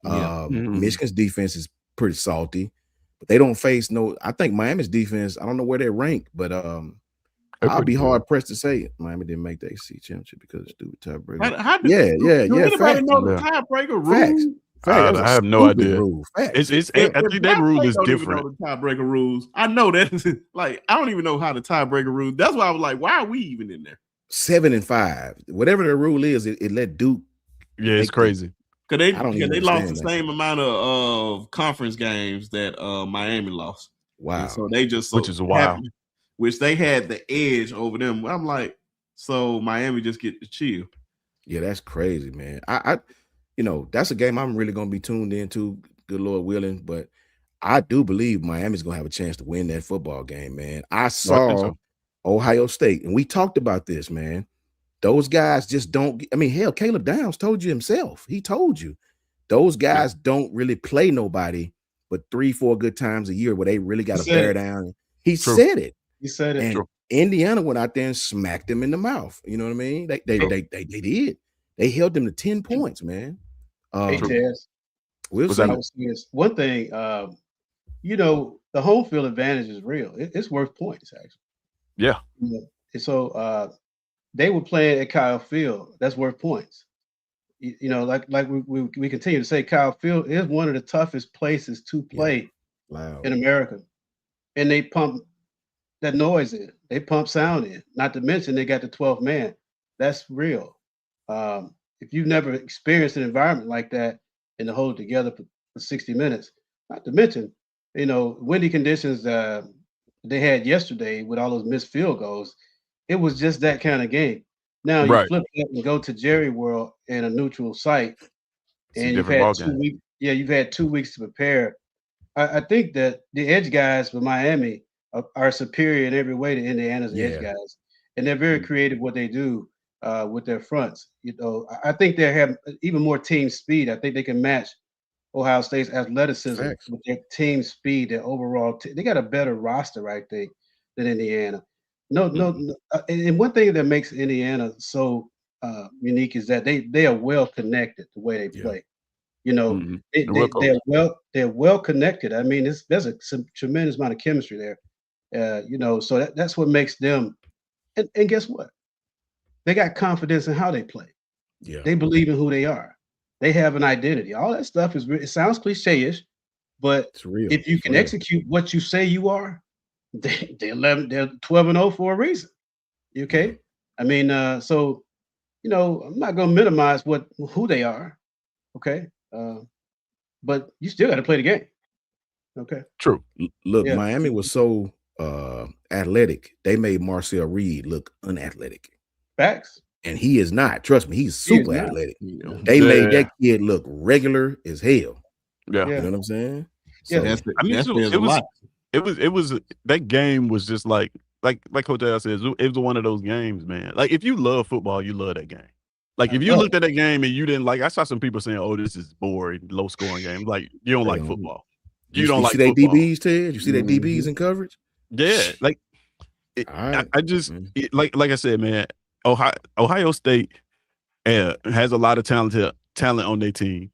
Michigan's defense is pretty salty, but they don't face I think Miami's defense, I don't know where they rank, but I'll be hard pressed to say it. Miami didn't make the ACC championship because of stupid tiebreaker. Do anybody know the tiebreaker rules? I have no idea. I think that rule is different. Know the tiebreaker rules. I know that. Like, I don't even know how the tiebreaker rules. That's why I was like, why are we even in there? 7-5. Whatever the rule is, it let Duke. Yeah, it's crazy. Because they lost the same amount of conference games that Miami lost. Wow. And so they just which is wild. Which they had the edge over them. I'm like, so Miami just get to chill. Yeah, that's crazy, man. I you know, that's a game I'm really going to be tuned into, good Lord willing. But I do believe Miami's going to have a chance to win that football game, man. I saw Ohio State, and we talked about this, man. Those guys just don't. I mean, hell, Caleb Downs told you himself. He told you those guys don't really play nobody but 3-4 good times a year where they really got to bear down. He said it. He said it. And Indiana went out there and smacked them in the mouth. You know what I mean? They did. They held them to 10 points, man. Hey, Taz. One thing, you know, the home field advantage is real. It's worth points, actually. Yeah. And so they were playing at Kyle Field. That's worth points. You know, like we continue to say, Kyle Field is one of the toughest places to play in America. And they pump that noise in. They pump sound in. Not to mention they got the 12th man. That's real. If you've never experienced an environment like that and to hold it together for 60 minutes, not to mention, you know, windy conditions they had yesterday with all those missed field goals, it was just that kind of game. Now you flip it and go to Jerry World in a neutral site, and you've had 2 weeks. Yeah, you've had 2 weeks to prepare. I think that the edge guys for Miami are superior in every way to Indiana's edge guys, and they're very creative what they do with their fronts. You know, I think they have even more team speed. I think they can match Ohio State's athleticism with their team speed, their overall. They got a better roster, I think, than Indiana. No. And one thing that makes Indiana so unique is that they are well connected the way they play. You know, they're well connected. I mean, there's some tremendous amount of chemistry there. You know, so that's what makes them And guess what? They got confidence in how they play. Yeah. They believe in who they are. They have an identity. All that stuff it sounds cliche-ish, but It's real. if you can execute what you say you are, they're 12-0 for a reason. Okay. I mean, so I'm not gonna minimize who they are. Okay. But you still got to play the game. Okay. True. Look, Yeah. Miami was so athletic, they made Marcel Reed look unathletic. Facts. And he is not. Trust me, he's super athletic. They made that kid look regular as hell. Yeah. You know what I'm saying? Yeah. So, it was that game was just like Coach Al says, it was one of those games, man. Like if you love football, you love that game. Like if you looked at that game and you didn't like, I saw some people saying, "Oh, this is boring, low scoring game." Like you don't like football. You don't like see football. That DBs, Ted? You see that DBs in coverage? Yeah, like I just like I said, man. Ohio State has a lot of talent on their team.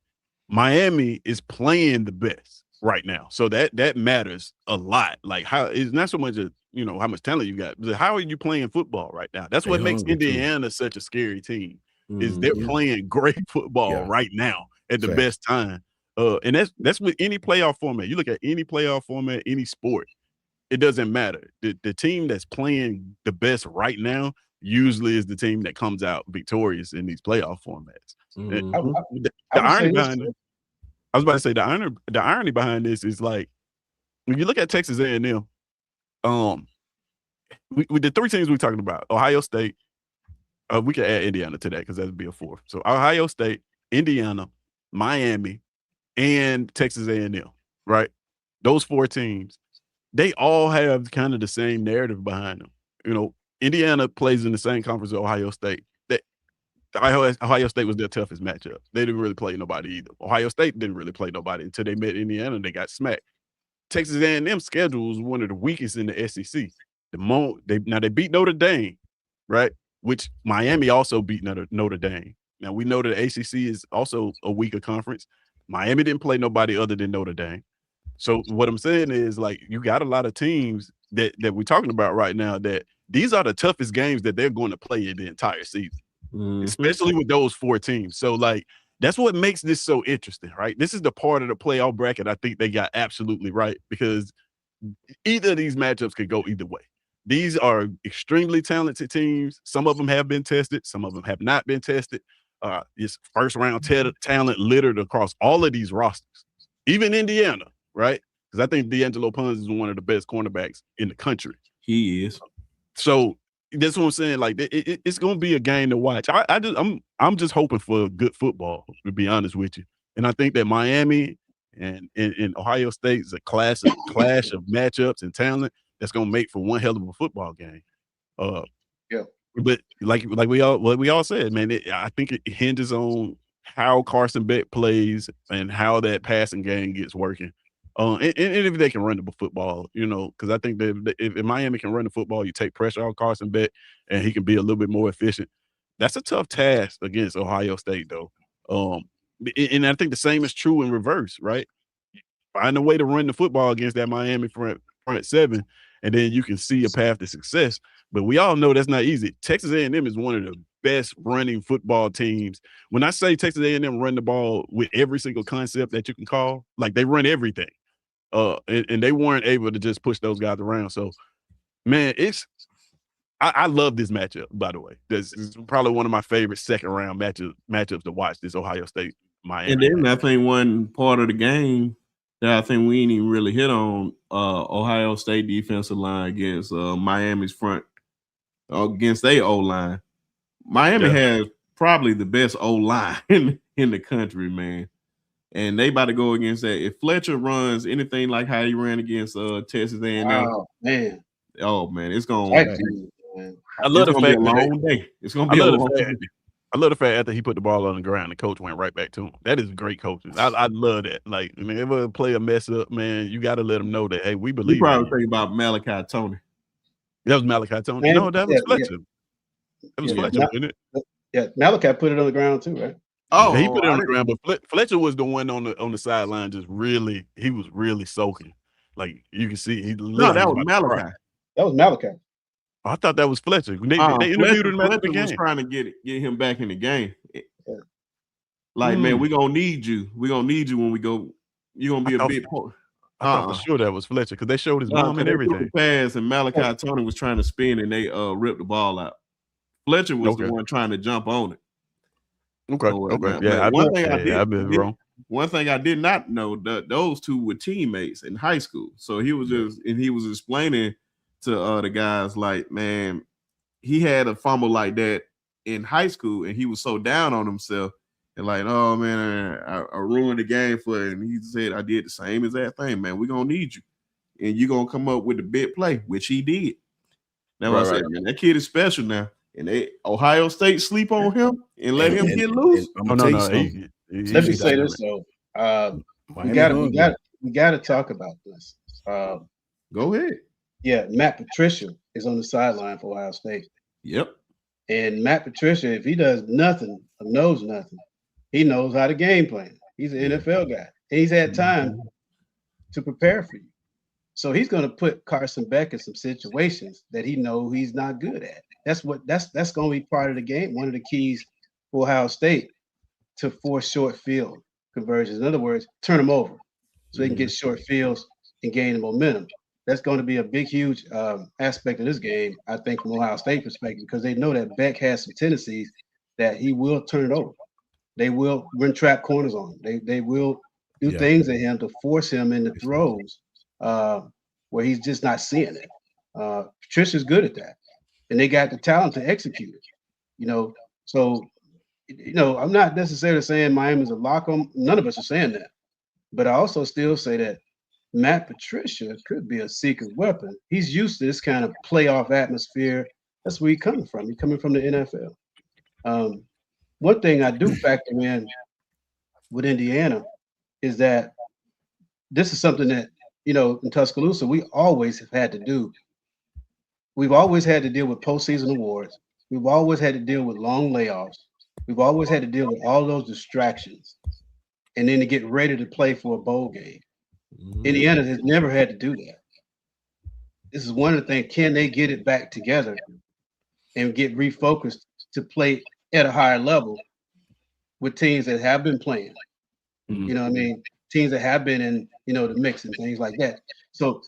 Miami is playing the best right now, so that matters a lot. Like how it's not so much how much talent you got, but how are you playing football right now? That's what makes Indiana such a scary team. Is they're playing great football right now at the best time. And that's with any playoff format. You look at any playoff format, any sport, it doesn't matter. The team that's playing the best right now usually is the team that comes out victorious in these playoff formats. The irony behind it, I was about to say the irony behind this is like when you look at Texas A&M, with the three teams we're talking about, Ohio State, we can add Indiana to that because that would be a fourth. So Ohio State, Indiana, Miami, and Texas A&M, right? Those four teams, they all have kind of the same narrative behind them. Indiana plays in the same conference as Ohio State. Ohio State was their toughest matchup. They didn't really play nobody either. Ohio State didn't really play nobody until they met Indiana and they got smacked. Texas A&M schedule was one of the weakest in the SEC. They beat Notre Dame, right? Which Miami also beat Notre Dame. Now we know that the ACC is also a weaker conference. Miami didn't play nobody other than Notre Dame. So what I'm saying is, like, you got a lot of teams that we're talking about right now that these are the toughest games that they're going to play in the entire season, especially with those four teams. So, like, that's what makes this so interesting, right? This is the part of the playoff bracket I think they got absolutely right, because either of these matchups could go either way. These are extremely talented teams. Some of them have been tested. Some of them have not been tested. It's first-round talent littered across all of these rosters, even Indiana, right? Because I think D'Angelo Punz is one of the best cornerbacks in the country. He is. So that's what I'm saying. Like, it's going to be a game to watch. I'm just hoping for good football, to be honest with you. And I think that Miami and Ohio State is a clash of matchups and talent that's going to make for one hell of a football game. But like we all said, man, I think it hinges on how Carson Beck plays and how that passing game gets working. And if they can run the football, because I think that if Miami can run the football, you take pressure on Carson Beck and he can be a little bit more efficient. That's a tough task against Ohio State, though. And I think the same is true in reverse, right? Find a way to run the football against that Miami front seven, and then you can see a path to success. But we all know that's not easy. Texas A&M is one of the best running football teams. When I say Texas A&M run the ball with every single concept that you can call, like, they run everything. And they weren't able to just push those guys around. So, man, I love this matchup, by the way. This is probably one of my favorite second-round matchups to watch, this Ohio State-Miami. And then I think one part of the game that I think we ain't even really hit on, Ohio State defensive line against Miami's front, against their O-line. Miami has probably the best O-line in the country, man. And they about to go against that. If Fletcher runs anything like how he ran against Texas A&M, oh man, it's going to I love the fact be a long day. It's going to be a long day. I love the fact after he put the ball on the ground, the coach went right back to him. That is great coaching. I love that. Like, I mean, if a player mess up, man, you got to let them know that, hey, we believe. You probably think about Malachi Tony. That was Malachi Tony. No, that was Fletcher. That was Fletcher, isn't it? Yeah, Malachi put it on the ground too, right? Oh, he put it on the ground, but Fletcher was the one on the sideline, just really, he was really soaking. Like, you can see, that was Malachi. That was Malachi. I thought that was Fletcher. They interviewed him after the game. Was trying to get him back in the game. Like, man, we're gonna need you. We're gonna need you when we go. You're gonna be a big part. I thought for sure that was Fletcher because they showed his mom and everything. Pass and Malachi Tony was trying to spin and they ripped the ball out. Fletcher was the one trying to jump on it. Okay. Yeah, one thing I did not know that those two were teammates in high school. So he was explaining to the guys like, man, he had a fumble like that in high school and he was so down on himself and like, oh man, I ruined the game for it. And he said, I did the same exact thing, man. We're gonna need you, and you're gonna come up with the big play, which he did. That's what I said, man. That kid is special now. And Ohio State sleep on him and let him get loose. Let me say this though. We got to talk about this. Go ahead. Yeah, Matt Patricia is on the sideline for Ohio State. Yep. And Matt Patricia, if he does nothing or knows nothing, he knows how to game plan. He's an NFL guy. And he's had time to prepare for you. So he's going to put Carson Beck in some situations that he knows he's not good at. That's going to be part of the game. One of the keys for Ohio State to force short field conversions. In other words, turn them over so they can get short fields and gain the momentum. That's going to be a big, huge aspect of this game, I think, from Ohio State perspective, because they know that Beck has some tendencies that he will turn it over. They will run trap corners on him. They will do things at him to force him into throws where he's just not seeing it. Patricia's good at that, and they got the talent to execute it. So I'm not necessarily saying Miami's a lock 'em. None of us are saying that, but I also still say that Matt Patricia could be a secret weapon. He's used to this kind of playoff atmosphere. That's where he's coming from. He's coming from the NFL. One thing I do factor in with Indiana is that this is something that, in Tuscaloosa, we always have had to do. We've always had to deal with postseason awards. We've always had to deal with long layoffs. We've always had to deal with all those distractions. And then to get ready to play for a bowl game. Indiana has never had to do that. This is one of the things, can they get it back together and get refocused to play at a higher level with teams that have been playing? You know what I mean? Teams that have been in, the mix and things like that. So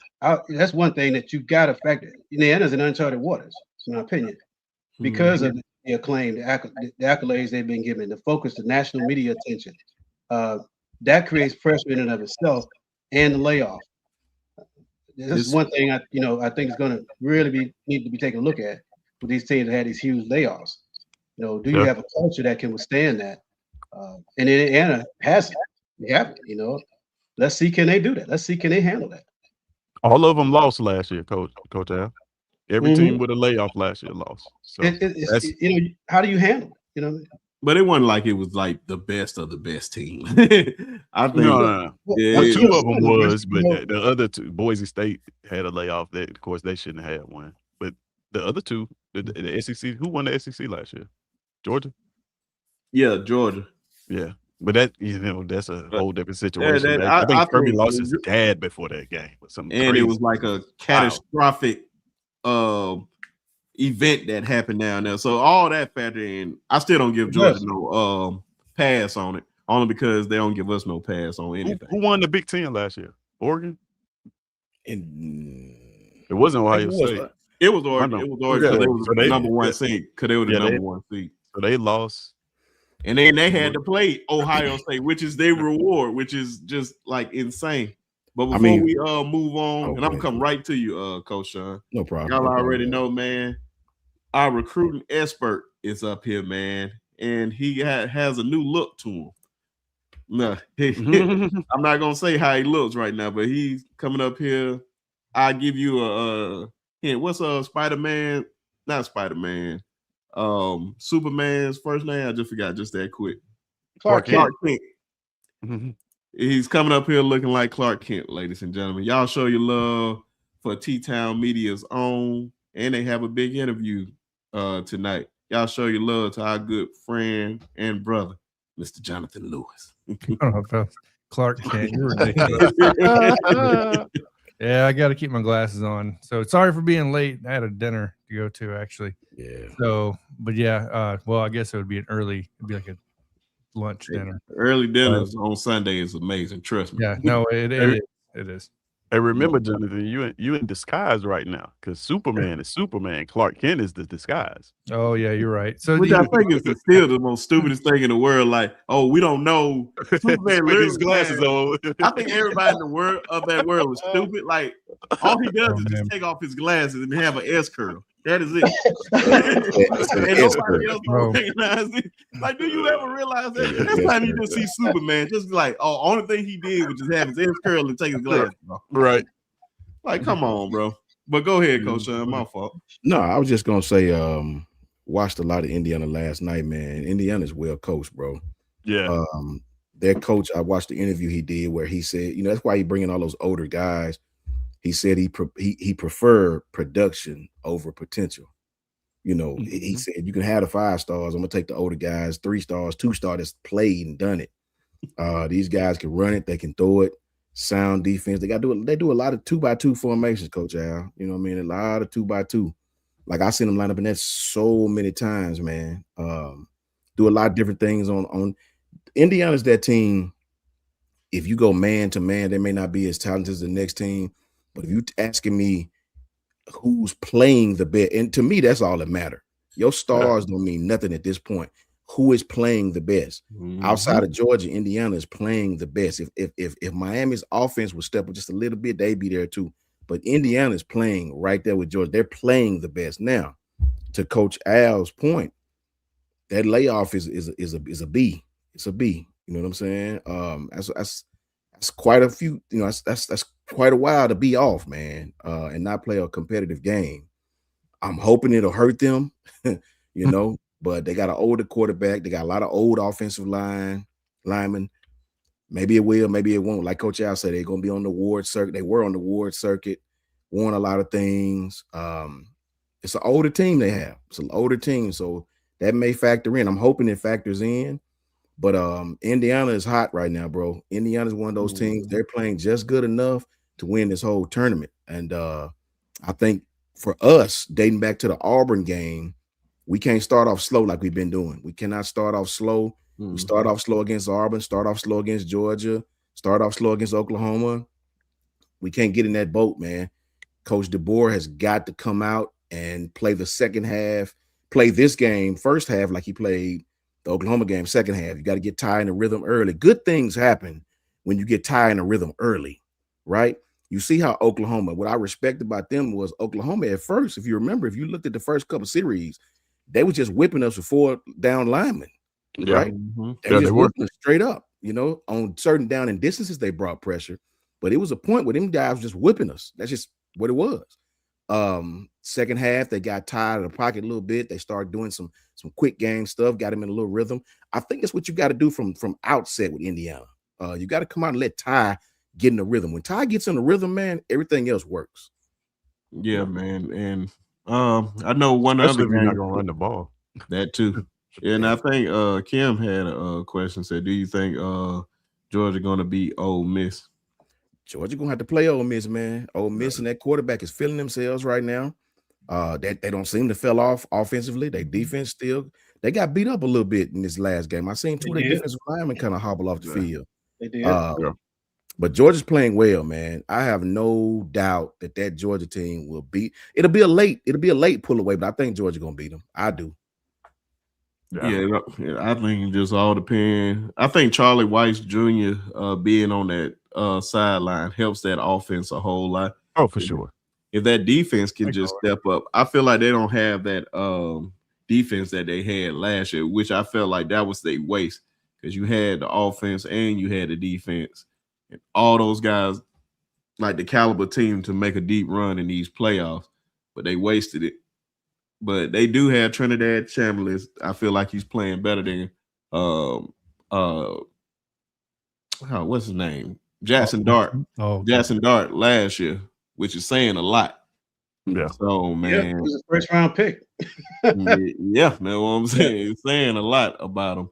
that's one thing that you got to factor. Indiana's in uncharted waters, in my opinion, because of the acclaim, the accolades they've been given, the focus, the national media attention. That creates pressure in and of itself, and the layoff. This is one thing I think is going to really need to be taken a look at with these teams that had these huge layoffs. Do you have a culture that can withstand that? And Indiana has it. They have it. Let's see, can they do that? Let's see, can they handle that? All of them lost last year, Coach Al. Every team with a layoff last year lost. So how do you handle it? But it wasn't like it was like the best of the best team. I think no. Two of them was, but the other two, Boise State had a layoff. That, of course, they shouldn't have had one. But the other two, the SEC, who won the SEC last year? Georgia? Yeah, Georgia. Yeah. But that's a whole different situation. I think Kirby lost his dad before that game. And crazy. It was like a catastrophic event that happened down there. So all that factor in, I still don't give Georgia no pass on it, only because they don't give us no pass on anything. Who won the Big Ten last year? Oregon? It wasn't Ohio State. It was Oregon. It was Oregon because they were the number one seed. Because they were the number one seed. So they lost. And then they had to play Ohio State, which is their reward, which is just like insane. But before we move on, and I'm gonna come right to you, Coach Shawn. No problem. Y'all already know, man. Our recruiting expert is up here, man, and he has a new look to him. No, I'm not gonna say how he looks right now, but he's coming up here. I'll give you a hint. What's Spider-Man? Not Spider-Man. Superman's first name? I just forgot just that quick. Clark Kent. He's coming up here looking like Clark Kent, ladies and gentlemen. Y'all show your love for TownMedia's own, and they have a big interview tonight. Y'all show your love to our good friend and brother, Mr. Jonathan Lewis. Clark Kent, you're ridiculous. Yeah, I got to keep my glasses on. So sorry for being late. I had a dinner to go to actually. Yeah. So, but yeah, well, I guess it would be it'd be like a lunch dinner. Early dinners on Sunday is amazing. Trust me. Yeah, no, it is. And remember, Jonathan, you in disguise right now because Superman is Superman. Clark Kent is the disguise. Oh yeah, you're right. So which I think is still the most stupidest thing in the world. Like, oh, we don't know. Superman with his glasses on. I think everybody in the world of that world is stupid. Like, all he does is man. just take off his glasses and have an S curl. That is it. an And S nobody curl. else don't recognize it. Like, do you ever realize that? That's time you just see Superman. Just like, oh, only thing he did was just have his S curl and take his glasses off. Right. Like, come on, bro. But go ahead, Coach Shawn. My fault. No, I was just gonna say, watched a lot of Indiana last night, man. Indiana's well coached, bro. Yeah. Their coach, I watched the interview he did where he said, you know, that's why he bringing all those older guys. He said he preferred production over potential. You know, he said you can have the 5 stars. I'm gonna take the older guys, 3 stars, 2 stars that's played and done it. These guys can run it, they can throw it, sound defense. They do a lot of 2x2 formations, Coach Al. You know what I mean? A lot of 2x2. Like I seen them line up in that so many times, man. Do a lot of different things on Indiana's that team. If you go man to man, they may not be as talented as the next team. But if you asking me who's playing the best, and to me, that's all that matter. Your stars don't mean nothing at this point. Who is playing the best? Outside of Georgia, Indiana is playing the best. If Miami's offense would step up just a little bit, they'd be there too. But Indiana is playing right there with Georgia. They're playing the best. Now, to Coach Al's point, that layoff is a B. It's a B. You know what I'm saying? That's quite a few. You know, that's quite a while to be off, man, and not play a competitive game. I'm hoping it'll hurt them, you know. But they got an older quarterback. They got a lot of old offensive linemen. Maybe it will, maybe it won't. Like Coach Al said, they're going to be on the ward circuit. They were on the ward circuit, won a lot of things. It's an older team they have. It's an older team, so that may factor in. I'm hoping it factors in. But Indiana is hot right now, bro. Indiana is one of those teams. They're playing just good enough to win this whole tournament. And I think for us, dating back to the Auburn game, we can't start off slow like we've been doing. We cannot start off slow. We start off slow against Auburn, start off slow against Georgia, start off slow against Oklahoma. We can't get in that boat, man. Coach DeBoer has got to come out and play the second half, play this game first half like he played the Oklahoma game second half. You got to get Ty in the rhythm early. Good things happen when you get Ty in the rhythm early, right? You see how Oklahoma, what I respect about them was Oklahoma at first, if you remember, if you looked at the first couple series, they were just whipping us with 4 down linemen, right? They were just whipping us straight up, you know, on certain down and distances, they brought pressure, but it was a point where them guys were just whipping us. That's just what it was. Second half, they got tired of the pocket a little bit. They started doing some quick game stuff, got him in a little rhythm. I think that's what you got to do from outset with Indiana. You got to come out and let Ty get in the rhythm. When Ty gets in the rhythm, man, everything else works. Yeah, man. And I know one Especially other if you're game not gonna run the ball. That too. And I think Kim had a question. Said, do you think Georgia going to beat Ole Miss? Georgia going to have to play Ole Miss, man. Ole Miss and that quarterback is feeling themselves right now. They don't seem to fell off offensively. They defense still, they got beat up a little bit in this last game. I seen 2 of their defensive linemen kind of hobble off the field. They did. But Georgia's playing well, man. I have no doubt that Georgia team will beat. It'll be a late pull away, but I think Georgia gonna beat them. I do. Yeah, I think it just all depends. I think Charlie Weiss Jr. Being on that sideline helps that offense a whole lot. Oh, for sure. If that defense can just step up, I feel like they don't have that defense that they had last year, which I felt like that was their waste because you had the offense and you had the defense. And all those guys, like the caliber team to make a deep run in these playoffs, but they wasted it. But they do have Trinidad Chambliss. I feel like he's playing better than what's his name? Jackson Dart. Jackson Dart last year, which is saying a lot. Yeah. So man, he was a first round pick. yeah, man, what I'm saying, it's saying a lot about him.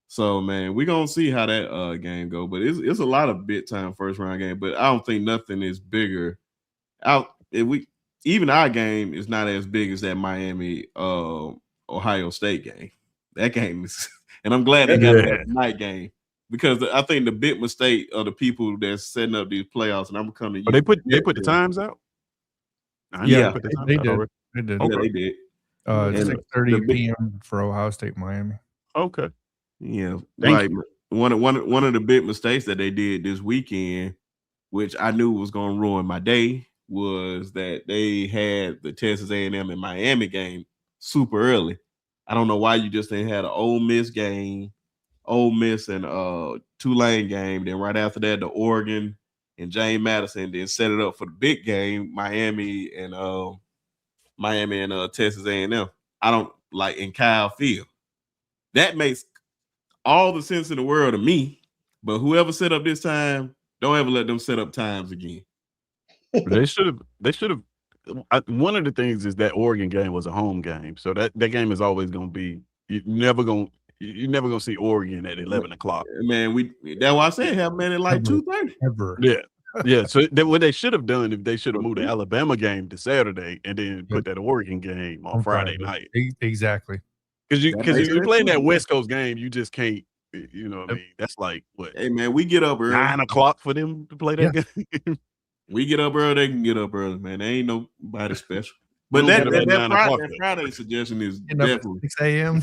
So, man, we're going to see how that game go. But it's a lot of big-time first-round game. But I don't think nothing is bigger. even our game is not as big as that Miami Ohio State game. That game is, and I'm glad they got that night game because I think the big mistake of the people that's setting up these playoffs, and I'm coming to you. They put the times out. They did. Yeah, they did. 6:30 p.m. for Ohio State, Miami. Okay. Yeah, like one of the big mistakes that they did this weekend, which I knew was going to ruin my day, was that they had the Texas A&M and Miami game super early. I don't know why you just didn't have an Ole Miss game, Ole Miss and Tulane game. Then right after that, the Oregon and James Madison. Then set it up for the big game, Miami and Texas A&M. I don't like in Kyle Field. That makes all the sense in the world to me. But whoever set up this time, don't ever let them set up times again. They should have. One of the things is that Oregon game was a home game, so that game is always going to be. You're never gonna see Oregon at 11 o'clock. Man, that's why I said have man at like 2:30. Ever. Yeah. So what they should have done if they should have moved the Alabama game to Saturday and then put that Oregon game on Friday night. Exactly. Because you're playing that West Coast game, you just can't. You know what I mean? That's like what? Hey man, we get up early. 9 o'clock for them to play that game. We get up early, they can get up early, man. They ain't nobody special. But that Friday suggestion is definitely 6 a.m.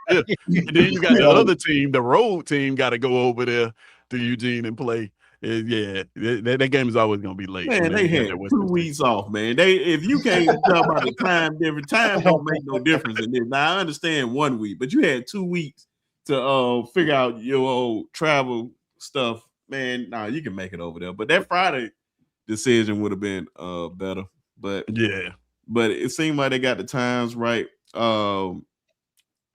And then you got the other team, the road team, got to go over there to Eugene and play. That game is always going to be late. Man, they had 2 weeks off, man. If you can't tell about the time difference, time don't make no difference in this. Now I understand 1 week, but you had 2 weeks to figure out your old travel stuff. Man, you can make it over there. But that Friday decision would have been better. But it seemed like they got the times right. I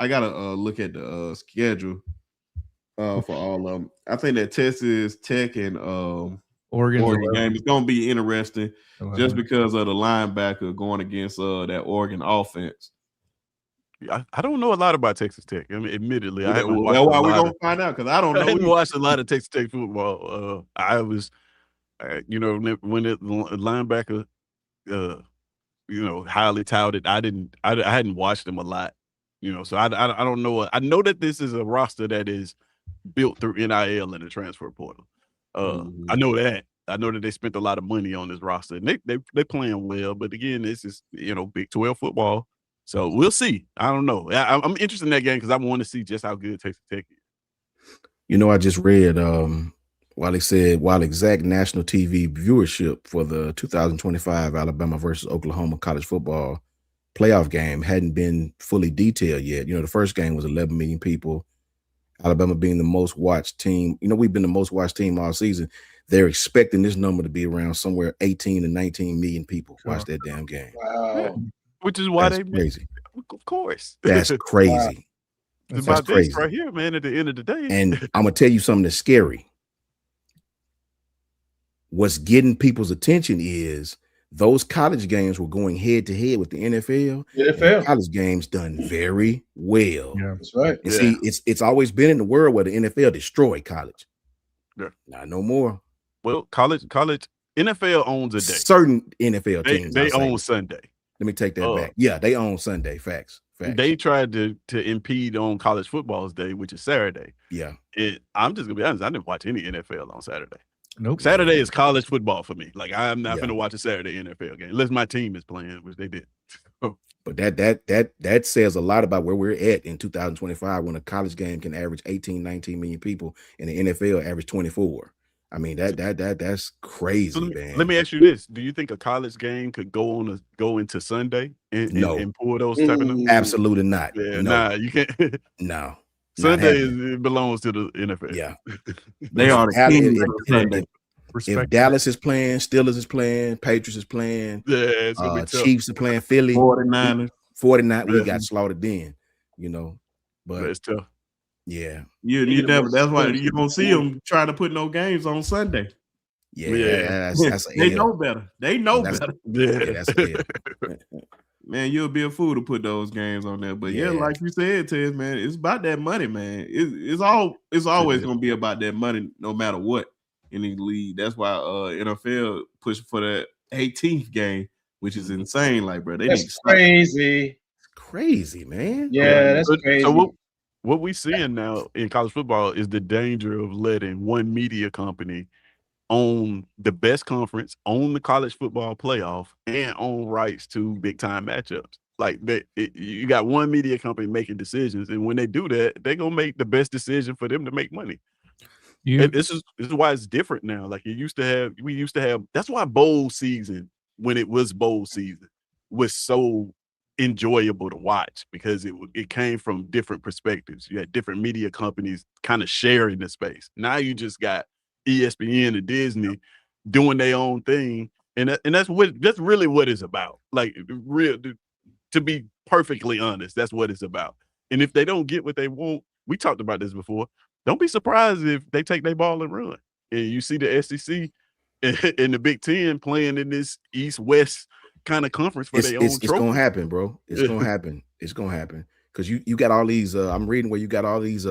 gotta look at the schedule for all of them. I think that Texas Tech and Oregon game is gonna be interesting just because of the linebacker going against that Oregon offense. I don't know a lot about Texas Tech. I mean, admittedly, I haven't watched. That's why we're gonna find out because I don't know. I haven't watched a lot of Texas Tech football. I was, when the linebacker, highly touted. I hadn't watched them a lot. So I don't know. I know that this is a roster that is built through NIL and the transfer portal. I know that. I know that they spent a lot of money on this roster, and they playing well. But again, this is Big 12 football. So we'll see. I don't know. I'm interested in that game because I want to see just how good Texas Tech is. I just read while exact national TV viewership for the 2025 Alabama versus Oklahoma college football playoff game hadn't been fully detailed yet. The first game was 11 million people. Alabama being the most watched team. We've been the most watched team all season. They're expecting this number to be around somewhere 18 to 19 million people watch that damn game. Wow. Which is why that's crazy. Of course. That's crazy. It's about this right here, man, at the end of the day. And I'm going to tell you something that's scary. What's getting people's attention is those college games were going head to head with the NFL. NFL college games done very well. Yeah, that's right. And see, it's always been in the world where the NFL destroyed college. Yeah. Not no more. Well, college, NFL owns a day. Certain NFL teams. They own Sunday. Let me take that back. Yeah, they own Sunday. Facts. They tried to impede on college football's day, which is Saturday. Yeah. I'm just gonna be honest. I didn't watch any NFL on Saturday. Nope. Saturday is college football for me. Like I'm not gonna watch a Saturday NFL game unless my team is playing, which they did. But that says a lot about where we're at in 2025 when a college game can average 18, 19 million people and the NFL average 24. I mean that's crazy, so man. Let me ask you this: do you think a college game could go into Sunday and pull those type of numbers? Absolutely not. Yeah, no. you can't. No. Sunday it belongs to the NFL. Yeah, they are the king of Sunday. If Dallas is playing, Steelers is playing, Patriots is playing, it's gonna be tough. Chiefs are playing, Philly, 49ers, we got slaughtered then, But it's tough. Yeah, you never. That's why you don't see them trying to put no games on Sunday. Yeah. That's they know better. They know better. Yeah, that's it. Man, you'll be a fool to put those games on there. But like you said, Tez, man, it's about that money, man. It's always gonna be about that money, no matter what in the league. That's why NFL pushing for that 18th game which is insane. Like, bro, they need to That's stop. crazy. It's crazy, man. Yeah, that's crazy. So what we seeing now in college football is the danger of letting one media company own the best conference, own the college football playoff, and own rights to big time matchups. Like you got one media company making decisions, and when they do that, they're gonna make the best decision for them to make money. And this is why it's different now. Like we used to have. That's why bowl season, when it was bowl season, was so enjoyable to watch because it came from different perspectives. You had different media companies kind of sharing the space. Now you just got ESPN and Disney doing their own thing, and that's really what it's about. Like to be perfectly honest, that's what it's about. And if they don't get what they want, we talked about this before. Don't be surprised if they take their ball and run. And you see the SEC and the Big Ten playing in this East-West kind of conference for their own trophy. It's gonna happen, bro. It's gonna happen. It's gonna happen because you got all these. I'm reading where you got all these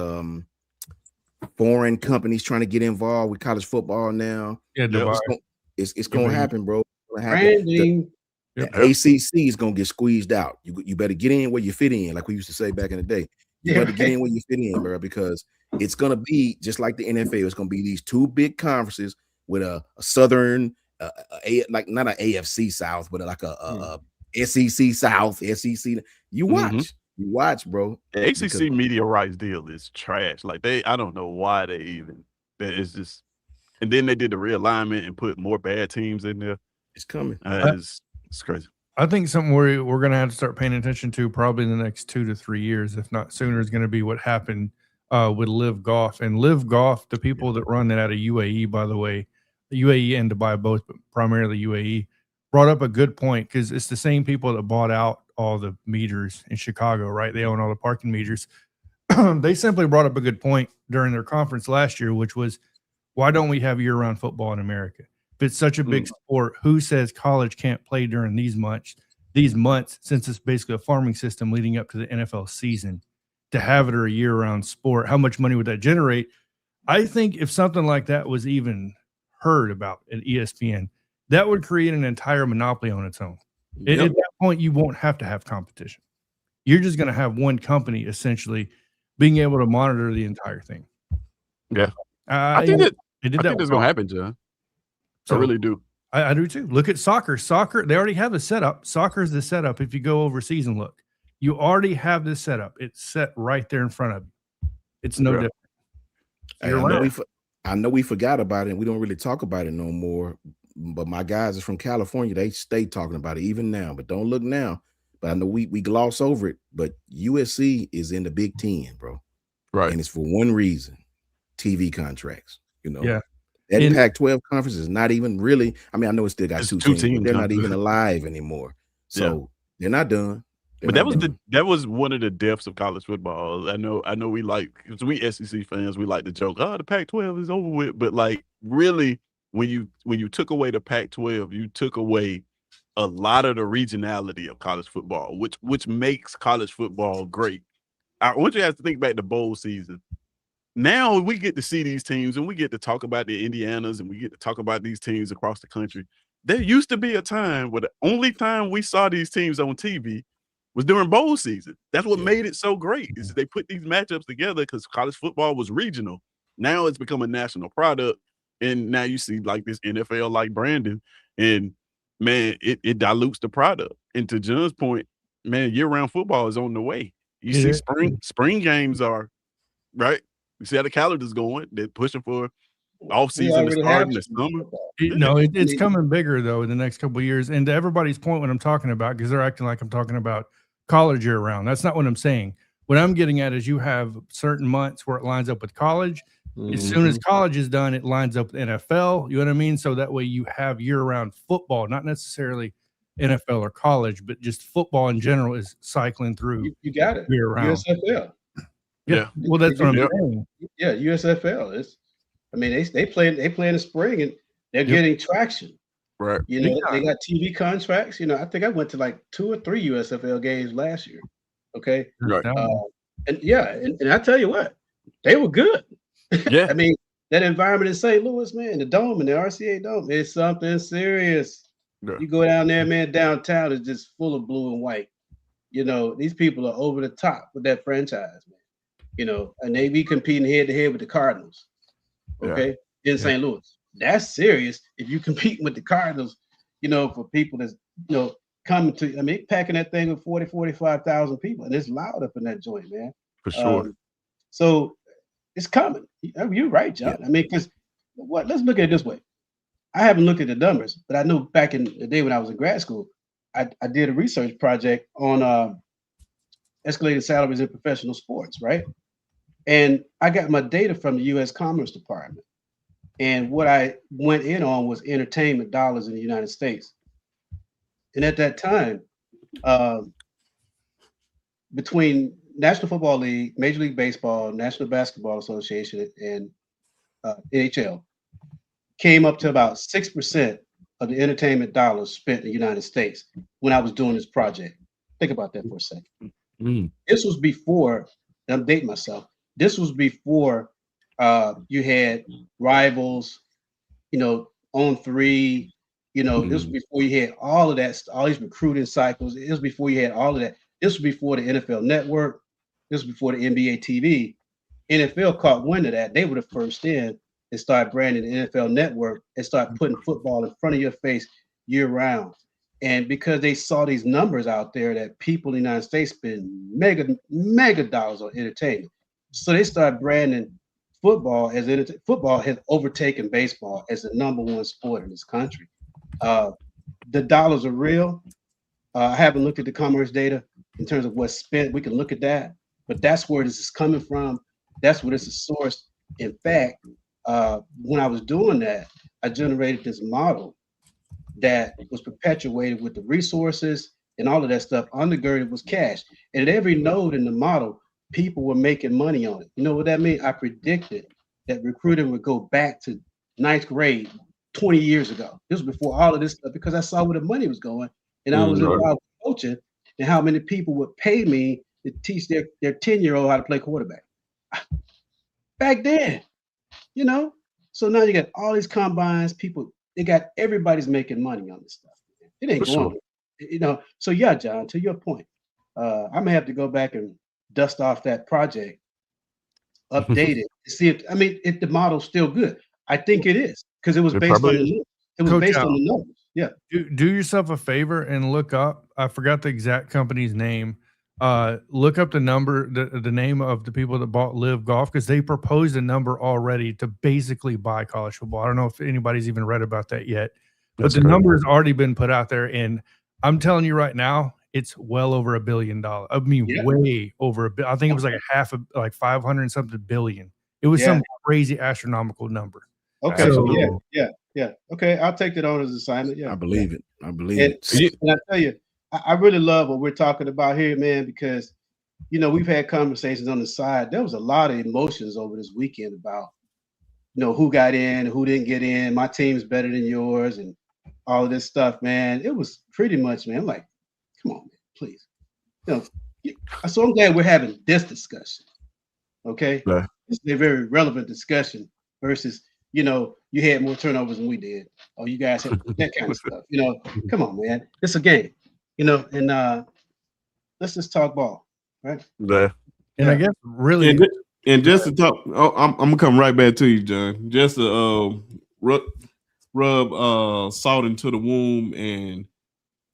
foreign companies trying to get involved with college football now. Yeah, it's gonna happen, bro. It's gonna happen. Branding. The ACC is gonna get squeezed out. You better get in where you fit in, like we used to say back in the day. You better get in where you fit in, bro, because it's gonna be just like the NFL. It's gonna be these two big conferences with a Southern, like not an AFC South, but like a SEC South, SEC. You watch, bro. The ACC media rights deal is trash. Like I don't know why they even. It's just, and then they did the realignment and put more bad teams in there. It's coming. It's crazy. I think something we're going to have to start paying attention to probably in the next 2 to 3 years, if not sooner, is going to be what happened with Live Golf. And Live Golf, the people that run that out of UAE, by the way, the UAE and Dubai both, but primarily UAE, brought up a good point because it's the same people that bought out all the meters in Chicago, right? They own all the parking meters. They simply brought up a good point during their conference last year, which was, why don't we have year-round football in America? If it's such a big sport, who says college can't play during these months, since it's basically a farming system leading up to the NFL season, to have it or a year-round sport? How much money would that generate? I think if something like that was even heard about at ESPN, that would create an entire monopoly on its own. At that point, you won't have to have competition. You're just going to have one company essentially being able to monitor the entire thing. Yeah. I think that's going to happen, John. So, I really do. I do too. Look at soccer. Soccer, they already have the setup. Soccer is the setup. If you go overseas and look, you already have this setup. It's set right there in front of you. It's no different. I know we forgot about it, and we don't really talk about it no more. But my guys are from California. They stay talking about it even now. But don't look now. But I know we gloss over it. But USC is in the Big Ten, bro. Right. And it's for one reason: TV contracts. Yeah. That Pac-12 conference is not even really. I mean, I know it's still got two teams, but they're not even alive anymore. So they're not done. That was one of the depths of college football. I know we because we SEC fans, we like to joke, the Pac-12 is over with. But like really, when you took away the Pac-12, you took away a lot of the regionality of college football, which makes college football great. I want you guys to think back to bowl season. Now we get to see these teams and we get to talk about the Indianas and we get to talk about these teams across the country. There used to be a time where the only time we saw these teams on TV was during bowl season. That's what made it so great, is they put these matchups together because college football was regional. Now it's become a national product. And now you see like this NFL like branding, and man, it dilutes the product. And to John's point, man, year-round football is on the way. You see spring games are, right? You see how the calendar's going. They're pushing for off-season to start in the summer. It's coming bigger, though, in the next couple of years. And to everybody's point, what I'm talking about, because they're acting like I'm talking about college year-round. That's not what I'm saying. What I'm getting at is you have certain months where it lines up with college. As soon as college is done, it lines up with NFL. You know what I mean? So that way you have year-round football, not necessarily NFL or college, but just football in general is cycling through. You got it. Year-round. USFL. Yeah. Well, that's what I'm saying. Yeah, USFL. They play in the spring and they're getting traction. Right. They got TV contracts. I think I went to like 2 or 3 USFL games last year. Okay. Right. And I tell you what, they were good. Yeah. I mean, that environment in St. Louis, man, the dome and the RCA dome is something serious. Yeah. You go down there, man, downtown is just full of blue and white. You know, these people are over the top with that franchise, man. You know, and they be competing head to head with the Cardinals. Okay, in St. Louis. That's serious. If you competing with the Cardinals, you know, for people that's, you know, coming to, I mean, packing that thing with 40, 45,000 people, and it's loud up in that joint, man. For sure. So it's coming. You're right, John. I mean, because let's look at it this way. I haven't looked at the numbers, but I know back in the day when I was in grad school, I did a research project on escalated salaries in professional sports, right? And I got my data from the U.S. Commerce Department. And what I went in on was entertainment dollars in the United States. And at that time, between National Football League, Major League Baseball, National Basketball Association, and NHL, came up to about 6% of the entertainment dollars spent in the United States when I was doing this project. Think about that for a second. This was before, and I'm dating myself, this was before you had Rivals, you know, On3, you know, this was before you had all of that, all these recruiting cycles. It was before you had all of that. This was before the NFL Network. This was before the NBA TV. NFL caught wind of that. They were the first in and started branding the NFL Network and start putting football in front of your face year round. And because they saw these numbers out there that people in the United States spend mega dollars on entertainment. So they started branding football as football has overtaken baseball as the #1 sport in this country. The dollars are real. I haven't looked at the commerce data in terms of what's spent. We can look at that, but that's where this is coming from. That's where this is sourced. In fact, when I was doing that, I generated this model that was perpetuated with the resources and all of that stuff. Undergirded was cash. And at every node in the model, people were making money on it. You know what that means? I predicted that recruiting would go back to 9th grade 20 years ago. This was before all of this stuff because I saw where the money was going. And I was involved in coaching and how many people would pay me to teach their 10-year-old how to play quarterback. Back then, you know? So now you got all these combines, people, they got everybody's making money on this stuff. It ain't going, you know. So yeah, John, to your point, I may have to go back and dust off that project, update it, to see if the model's still good. I think it is because it was based on the numbers. It was based on the numbers. Yeah. Do yourself a favor and look up. I forgot the exact company's name. Look up the number, the name of the people that bought Live Golf because they proposed a number already to basically buy college football. I don't know if anybody's even read about that yet, but the number has already been put out there. And I'm telling you right now, it's well over $1 billion. I mean, way over I think it was like 500 and something billion. It was some crazy astronomical number. Okay. So, yeah. Okay. I'll take that on as an assignment. Yeah. I believe it. And I tell you, I really love what we're talking about here, man, because, you know, we've had conversations on the side. There was a lot of emotions over this weekend about, you know, who got in, who didn't get in. My team's better than yours and all of this stuff, man. It was pretty much, man, I'm like, come on, man, please. You know, so I'm glad we're having this discussion. Okay. Yeah. It's a very relevant discussion versus, you know, you had more turnovers than we did. Oh, you guys had that kind of stuff. You know, come on, man. It's a game. You know, and let's just talk ball, right? Yeah. And I guess really, and just to talk, I'm gonna come right back to you, John. Just to rub salt into the wound and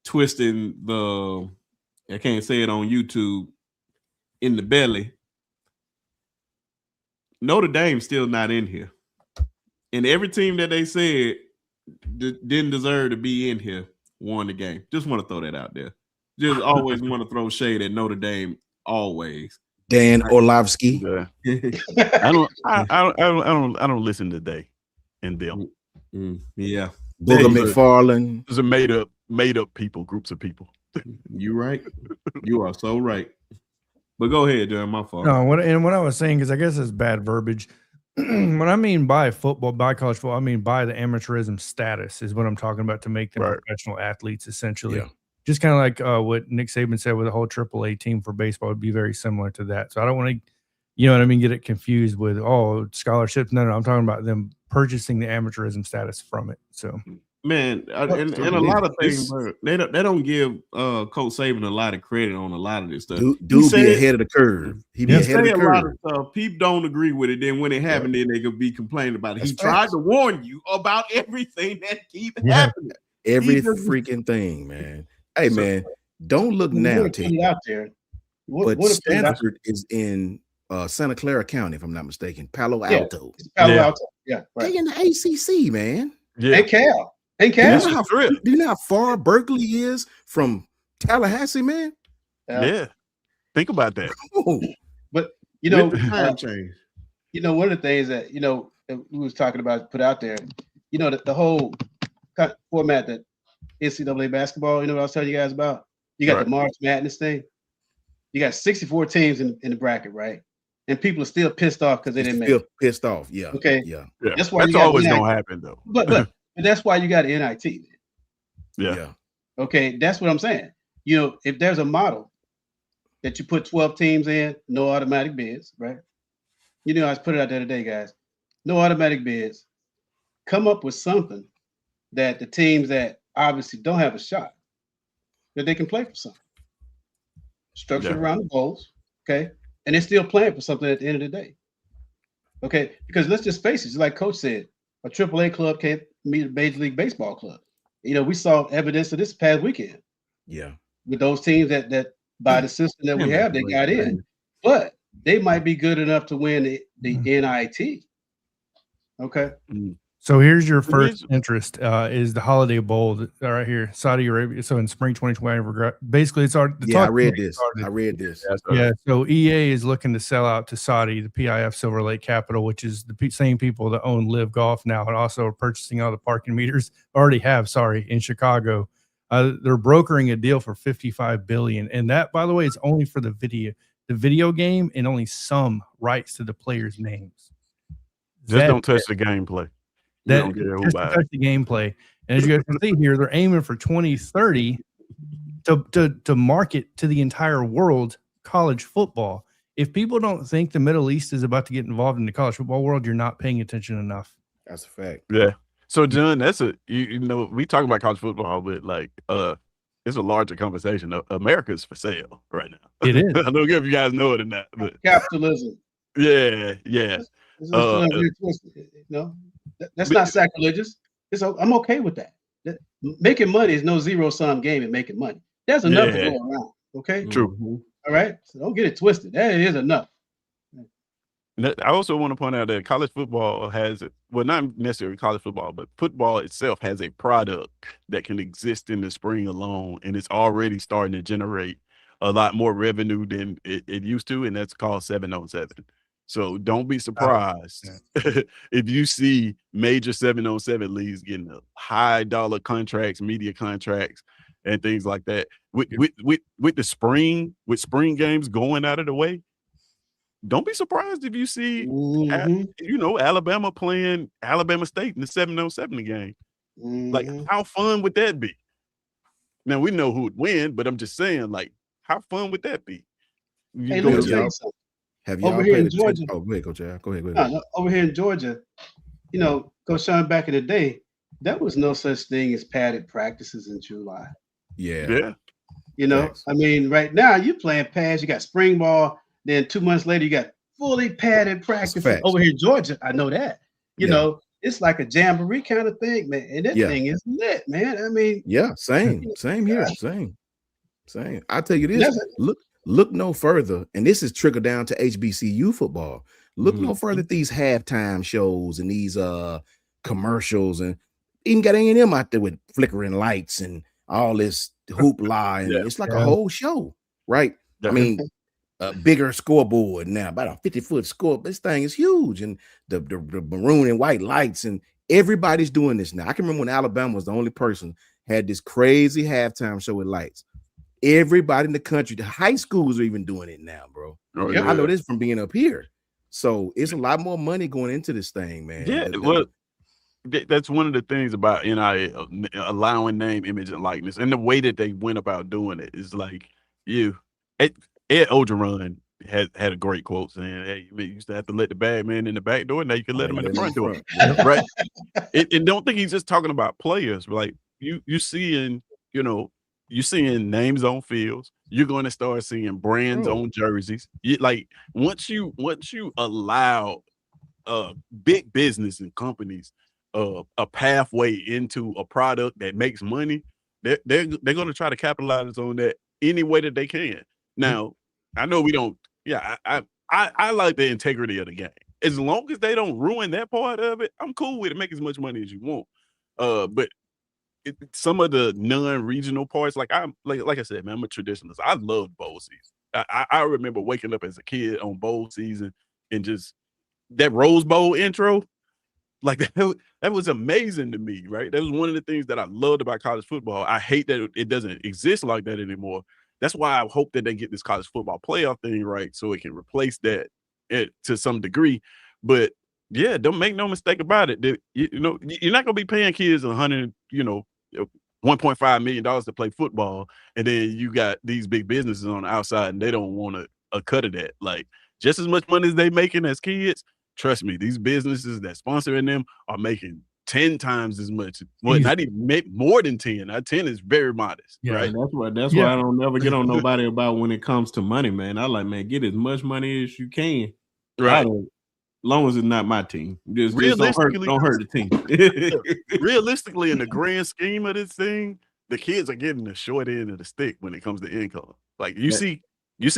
twisting the, I can't say it on YouTube, in the belly. Notre Dame's still not in here, and every team that they said didn't deserve to be in here won the game. Just want to throw that out there. Just always want to throw shade at Notre Dame. Always. Dan Orlovsky. Yeah. I don't listen today and them. Yeah. Booger McFarland. Those are made up people, groups of people. You right. You are so right. But go ahead, John. My fault. No, what I was saying is I guess it's bad verbiage. What I mean by football, by college football, I mean by the amateurism status is what I'm talking about to make them professional athletes, essentially. Yeah. Just kind of like what Nick Saban said with the whole AAA team for baseball would be very similar to that. So I don't want to, you know what I mean, get it confused with, scholarships. No, I'm talking about them purchasing the amateurism status from it. So Man, and a lot of things, bro, they don't give Coach Saban a lot of credit on a lot of this stuff. Dude be ahead of the curve. He be ahead of the curve. A lot of stuff. People don't agree with it. Then when it happened, then they could be complaining about it. He tried to warn you about everything that keep happening. Every freaking thing, man. Hey, man, don't look now, out there. But Stanford is in Santa Clara County, if I'm not mistaken. Palo Alto. Palo Alto. Yeah, right. They in the ACC, man. Yeah. And Cal. Do you know how far Berkeley is from Tallahassee, man? Yeah. Think about that. But you know, one of the things that we was talking about put out there, the whole format that NCAA basketball, what I was telling you guys about? You got the March Madness thing. You got 64 teams in the bracket, right? And people are still pissed off because they didn't make it. Pissed off, yeah. Okay. Yeah. That's why that's always gonna happen though. But that's why you got an NIT. Yeah. Okay, that's what I'm saying. If there's a model that you put 12 teams in, no automatic bids, right? I put it out there today, guys. No automatic bids. Come up with something that the teams that obviously don't have a shot, that they can play for something. Structured around the goals, okay? And they're still playing for something at the end of the day. Okay, because let's just face it, just like Coach said, a AAA club can't meet a Major League Baseball club. We saw evidence of this past weekend. Yeah. With those teams that by the system that we have, they got in. But they might be good enough to win the NIT. Okay. So here's your first interest is the Holiday Bowl right here, Saudi Arabia. So in spring 2020, basically it's our. I read this. Yeah. So EA is looking to sell out to Saudi, the PIF Silver Lake Capital, which is the same people that own Live Golf now, and also are purchasing all the parking meters. In Chicago. They're brokering a deal for $55 billion, and that, by the way, is only for the video game, and only some rights to the players' names. Just don't touch the gameplay. Touch the gameplay. And as you guys can see here, they're aiming for 2030 to market to the entire world college football. If people don't think the Middle East is about to get involved in the college football world, you're not paying attention enough. That's a fact. Yeah. So, John, that's we talk about college football, but it's a larger conversation. America's for sale right now. It is. I don't know if you guys know it or not. But capitalism. Yeah. That's not sacrilegious. I'm okay with that. Making money is no zero-sum game in making money. There's enough to go around. Okay. True. All right. So don't get it twisted. That is enough. I also want to point out that college football not necessarily college football, but football itself has a product that can exist in the spring alone, and it's already starting to generate a lot more revenue than it used to, and that's called 7-on-7. So don't be surprised if you see major 7-on-7 leagues getting high dollar contracts, media contracts, and things like that. With the spring games going out of the way. Don't be surprised if you see, Alabama playing Alabama State in the 7-on-7 game. Like, how fun would that be? Now, we know who would win, but I'm just saying, like, how fun would that be? Have y'all over here in Georgia? Oh, go ahead, Coach Al. Go ahead. No, over here in Georgia, Coach Shawn, back in the day, there was no such thing as padded practices in July. Yeah. I mean, right now, you're playing pads, you got spring ball. Then 2 months later, you got fully padded practice over here in Georgia. I know that. It's like a jamboree kind of thing, man. And that thing is lit, man. I mean, same here, same. I tell you this: look no further, and this is trickled down to HBCU football. Look no further at these halftime shows and these commercials, and even got A&M out there with flickering lights and all this hoopla, and it's like a whole show, right? I mean. A bigger scoreboard now, about a 50-foot score. This thing is huge, and the maroon and white lights, and everybody's doing this now. I can remember when Alabama was the only person had this crazy halftime show with lights. Everybody in the country, the high schools are even doing it now, bro. Oh, yeah. I know this from being up here. So it's a lot more money going into this thing, man. Yeah, that's one of the things about NIL, allowing name, image, and likeness, and the way that they went about doing it is like Ed Ogeron, had a great quote saying, "Hey, you used to have to let the bad man in the back door. Now you can let him in the front door." Right? And don't think he's just talking about players. Like you seeing, you seeing names on fields. You're going to start seeing brands on jerseys. Like once you allow big business and companies a pathway into a product that makes money, they're going to try to capitalize on that any way that they can. Now, I know we don't. Yeah, I like the integrity of the game. As long as they don't ruin that part of it, I'm cool with it. Make as much money as you want. But some of the non-regional parts, like I said, man, I'm a traditionalist. I love bowl season. I remember waking up as a kid on bowl season and just that Rose Bowl intro, like that was amazing to me, right? That was one of the things that I loved about college football. I hate that it doesn't exist like that anymore. That's why I hope that they get this college football playoff thing right so it can replace that to some degree. But yeah, don't make no mistake about it. You're not gonna be paying kids $1.5 million to play football, and then you got these big businesses on the outside and they don't want a cut of that. Like just as much money as they making as kids, trust me, these businesses that sponsoring them are making 10 times as much. Well, not even more than 10. 10 is very modest, right? That's why I don't never get on nobody about when it comes to money, man. I like, man, get as much money as you can. Right. As long as it's not my team. Just don't hurt the team. Realistically, in the grand scheme of this thing, the kids are getting the short end of the stick when it comes to income. Like you see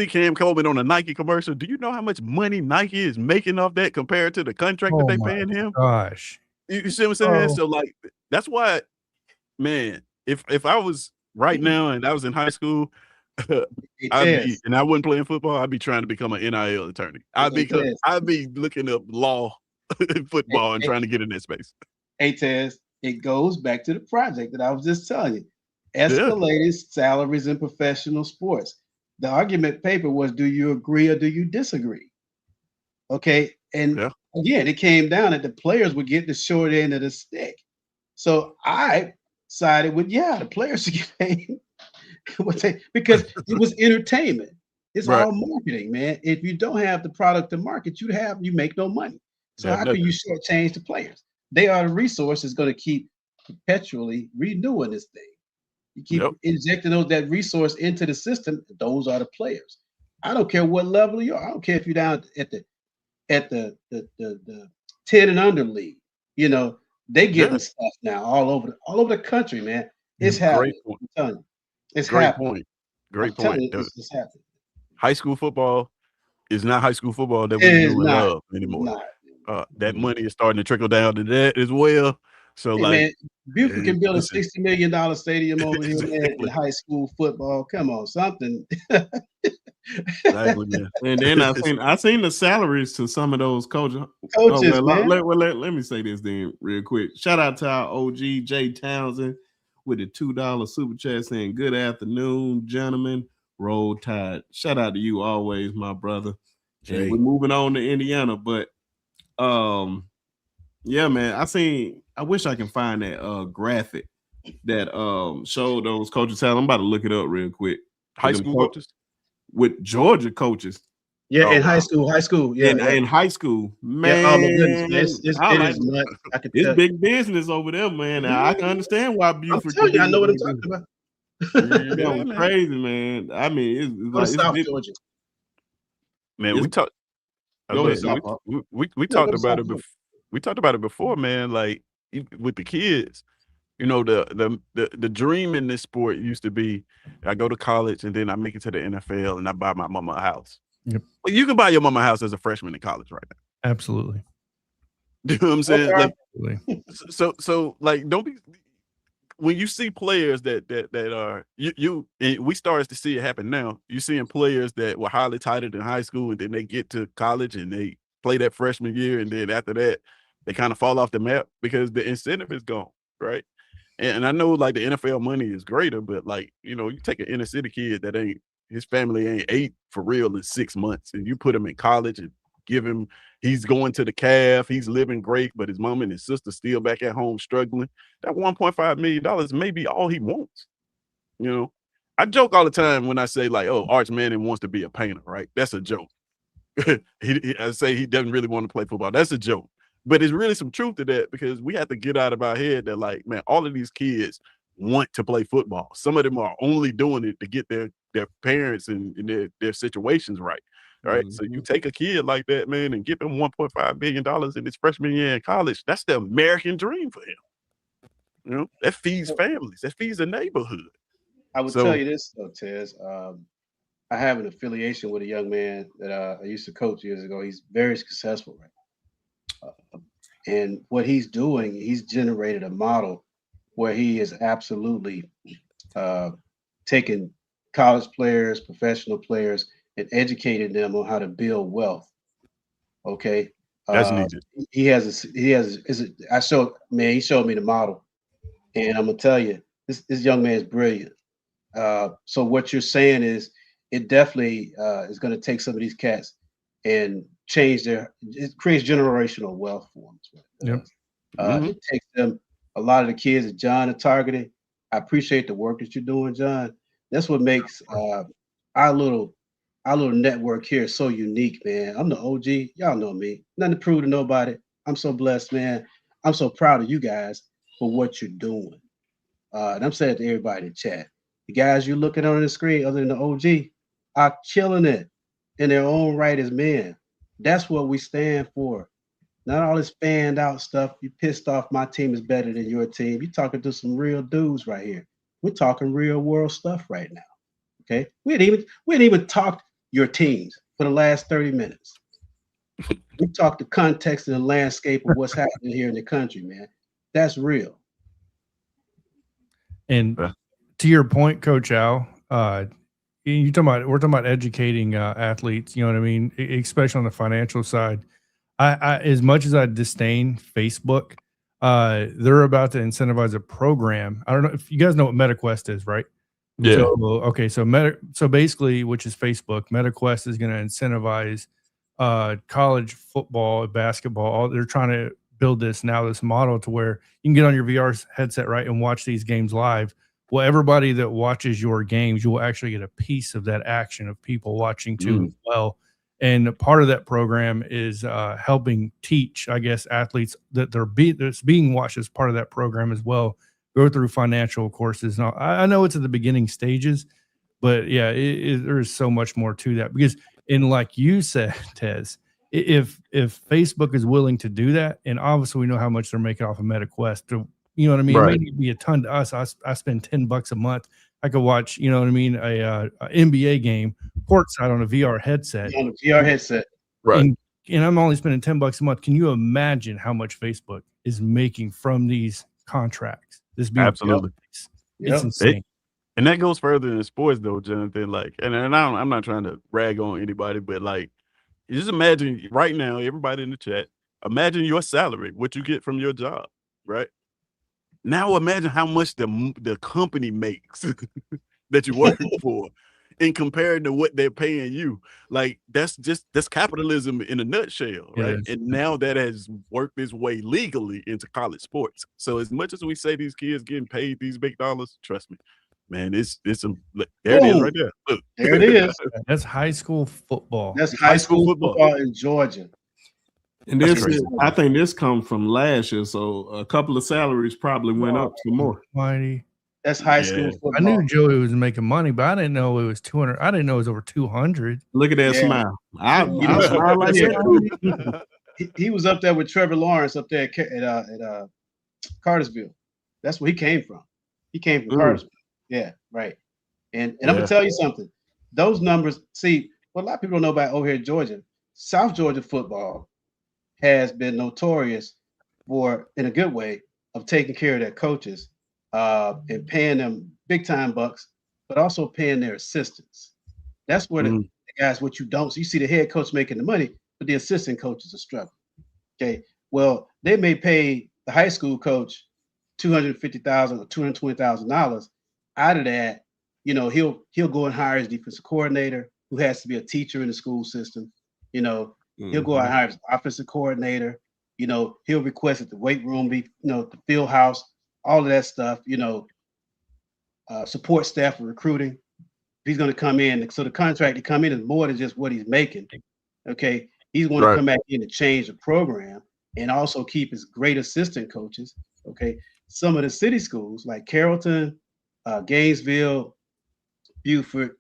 Cam Coleman on a Nike commercial. Do you know how much money Nike is making off that compared to the contract that they paying him? Gosh. You see what I'm saying? So like that's why, man, if I was right now and I was in high school, and I wasn't playing football, I'd be trying to become an NIL attorney. I'd be looking up law in football and trying to get in that space. Hey Tez, it goes back to the project that I was just telling you. Escalated salaries in professional sports. The argument paper was, do you agree or do you disagree? Okay. And again, it came down that the players would get the short end of the stick. So I sided with, the players should get paid. Because it was entertainment. It's all marketing, man. If you don't have the product to market, you make no money. So how can you shortchange the players? They are the resource that's going to keep perpetually renewing this thing. You keep injecting that resource into the system. Those are the players. I don't care what level you are. I don't care if you're down at the 10 and under league. They getting stuff now all over the country, man. It's happening. I'm telling you. It's happening. Great point. It's happening. High school football is not high school football that we do and love anymore. That money is starting to trickle down to that as well. So man, Buford can build a $60 million stadium over here, man, in high school football. Come on, something. Exactly, man. And then I seen the salaries to some of those coaches. Man. Let me say this then real quick. Shout out to our OG Jay Townsend with the $2 super chat saying, "Good afternoon, gentlemen. Roll Tide." Shout out to you always, my brother. And we're moving on to Indiana, but yeah, man. I wish I can find that graphic that showed those coaches. I'm about to look it up real quick. High school coaches with Georgia coaches. Yeah, in high school. Yeah, in high school, man. Yeah, oh my goodness, man. It's big business over there, man. Now, I can understand why Buford. I know what I'm talking about. Yeah, crazy, man. I mean, it's like South Georgia. Man, we talked. We talked about it before. We talked about it before, man. Like with the kids, the dream in this sport used to be, I go to college and then I make it to the NFL and I buy my mama a house. Yep. Well, you can buy your mama a house as a freshman in college right now. Absolutely. You know what I'm saying? Okay. Like, so like, don't be. When you see players that are and we started to see it happen now. You're seeing players that were highly touted in high school and then they get to college and they play that freshman year and then after that they kind of fall off the map because the incentive is gone, right? And I know like the NFL money is greater, but like you take an inner city kid that his family ain't ate for real in 6 months, and you put him in college and give him. He's going to the calf. He's living great, but his mom and his sister still back at home struggling. That $1.5 million may be all he wants, I joke all the time when I say like, oh, Arch Manning wants to be a painter, right? That's a joke. I say he doesn't really want to play football. That's a joke. But there's really some truth to that because we have to get out of our head that like, man, all of these kids want to play football. Some of them are only doing it to get their parents and their situations right. Right. Mm-hmm. So you take a kid like that, man, and give him $1.5 billion in his freshman year in college. That's the American dream for him. You know, that feeds families, that feeds the neighborhood. I would tell you this though, Tez. I have an affiliation with a young man that I used to coach years ago. He's very successful right now. And what he's doing, he's generated a model where he is absolutely taking college players, professional players, and educating them on how to build wealth. Okay. That's needed. He showed me the model. And I'm gonna tell you, this young man is brilliant. So what you're saying is it definitely is going to take some of these cats and it creates generational wealth for them. It takes them, a lot of the kids that John is targeting. I appreciate the work that you're doing, John. That's what makes our little network here so unique, man. I'm the OG. Y'all know me. Nothing to prove to nobody. I'm so blessed, man. I'm so proud of you guys for what you're doing. And I'm saying to everybody in chat, the guys you're looking on the screen, other than the OG, are killing it in their own right as men. That's what we stand for. Not all this fanned out stuff. You pissed off my team is better than your team. You're talking to some real dudes right here. We're talking real world stuff right now. Okay. We hadn't even talked your teams for the last 30 minutes. We talked the context and the landscape of what's happening here in the country, man. That's real. And to your point, Coach Al, we're talking about educating athletes. You know what I mean, especially on the financial side. I as much as I disdain Facebook, they're about to incentivize a program. I don't know if you guys know what MetaQuest is, right? Yeah. So basically, which is Facebook, MetaQuest is going to incentivize college football, basketball. They're trying to build this model to where you can get on your VR headset, right, and watch these games live. Well, everybody that watches your games, you will actually get a piece of that action of people watching too as well. And part of that program is helping teach, I guess, athletes that that's being watched as part of that program as well, go through financial courses. Now, I know it's at the beginning stages, but yeah, there is so much more to that because, like you said, Tez, if Facebook is willing to do that, and obviously we know how much they're making off of MetaQuest, you know what I mean? Right. It may be a ton to us. I spend $10 a month. I could watch, you know what I mean, a NBA game courtside on a VR headset. On a VR headset. Right. And I'm only spending $10 a month. Can you imagine how much Facebook is making from these contracts? This being absolutely. It's insane. And that goes further in sports though, Jonathan. Like, and I'm not trying to rag on anybody, but like, just imagine right now, everybody in the chat, imagine your salary, what you get from your job, right? Now imagine how much the company makes that you work for in compared to what they're paying you. Like that's capitalism in a nutshell, right? Yes. And now that has worked its way legally into college sports. So as much as we say these kids getting paid these big dollars, trust me, man, it's some there it is right there. Look. There it is. That's high school football. That's high school football in Georgia. And I think this comes from last year, so a couple of salaries probably went up some more. Mighty. That's high school football. I knew Joey was making money, but I didn't know it was 200. I didn't know it was over 200. Look at that smile. I smile like that. He was up there with Trevor Lawrence up there at Cartersville. That's where he came from. He came from Cartersville. Yeah, right. And I'm gonna tell you something. Those numbers, see, what a lot of people don't know about over here in Georgia, South Georgia football has been notorious for, in a good way, of taking care of their coaches and paying them big time bucks, but also paying their assistants. That's where the guys, what you don't, so you see the head coach making the money, but the assistant coaches are struggling. Okay, well, they may pay the high school coach $250,000 or $220,000. Out of that, you know, he'll go and hire his defensive coordinator, who has to be a teacher in the school system. You know, he'll go out and hire his offensive coordinator. You know, he'll request that the weight room be, you know, the field house, all of that stuff. You know, support staff for recruiting. he's going to come in. So the contract to come in is more than just what he's making. Okay. He's going to come back in to change the program and also keep his great assistant coaches. Okay. Some of the city schools like Carrollton, Gainesville, Beaufort,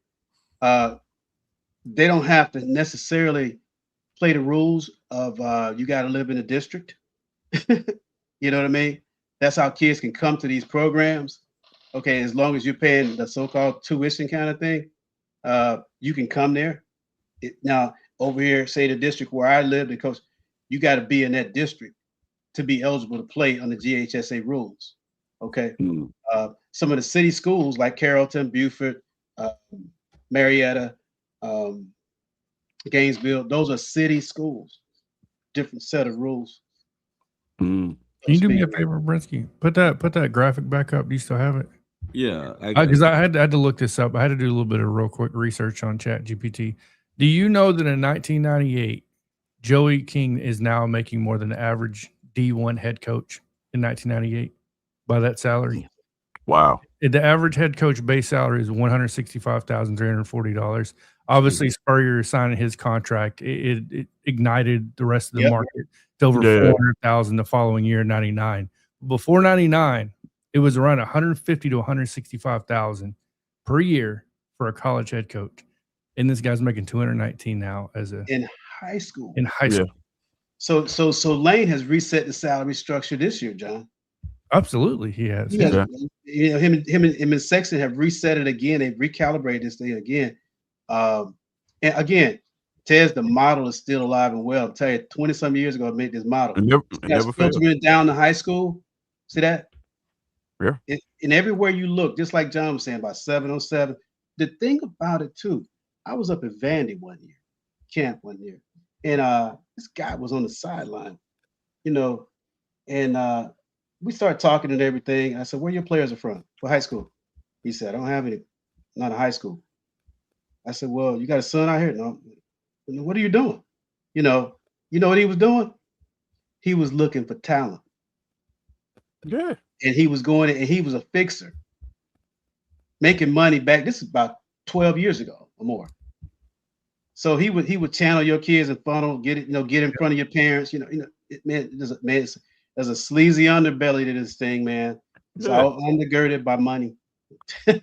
they don't have to necessarily play the rules of you got to live in a district. You know what I mean? That's how kids can come to these programs. Okay, as long as you're paying the so-called tuition kind of thing, you can come there. Now, over here, say the district where I live, because you got to be in that district to be eligible to play on the GHSA rules. Okay. Some of the city schools like Carrollton, Beaufort, Marietta, Gainesville, those are city schools. Different set of rules. Can you do me a favor, Brinsky? Put that graphic back up. Do you still have it? Yeah, because I had to look this up. I had to do a little bit of real quick research on ChatGPT. Do you know that in 1998, Joey King is now making more than the average D1 head coach in 1998 by that salary? Wow. The average head coach base salary is $165,340. Obviously, Spurrier signing his contract, it ignited the rest of the market to over 400,000 the following year, 99. Before 99, it was around 150 to 165,000 per year for a college head coach. And this guy's making 219 now in high school. In high school. So Lane has reset the salary structure this year, John. Absolutely, he has. You know, him and Sexton have reset it again. They've recalibrated this thing again. And again, Tez, the model is still alive and well. I'll tell you, 20-some years ago, I made this model. Never filtering down to high school. See that? Yeah. And everywhere you look, just like John was saying about 707. The thing about it too, I was up at Vandy camp one year, and this guy was on the sideline, you know, and we started talking and everything. And I said, "Where your players are from? For high school?" He said, "I don't have any, not a high school." I said, "Well, you got a son out here?" "No." "What are you doing?" You know what he was doing? He was looking for talent. Yeah. And he was going and he was a fixer, making money back. This is about 12 years ago or more. So he would channel your kids and funnel, get in front of your parents. There's a sleazy underbelly to this thing, man. It's all undergirded by money. So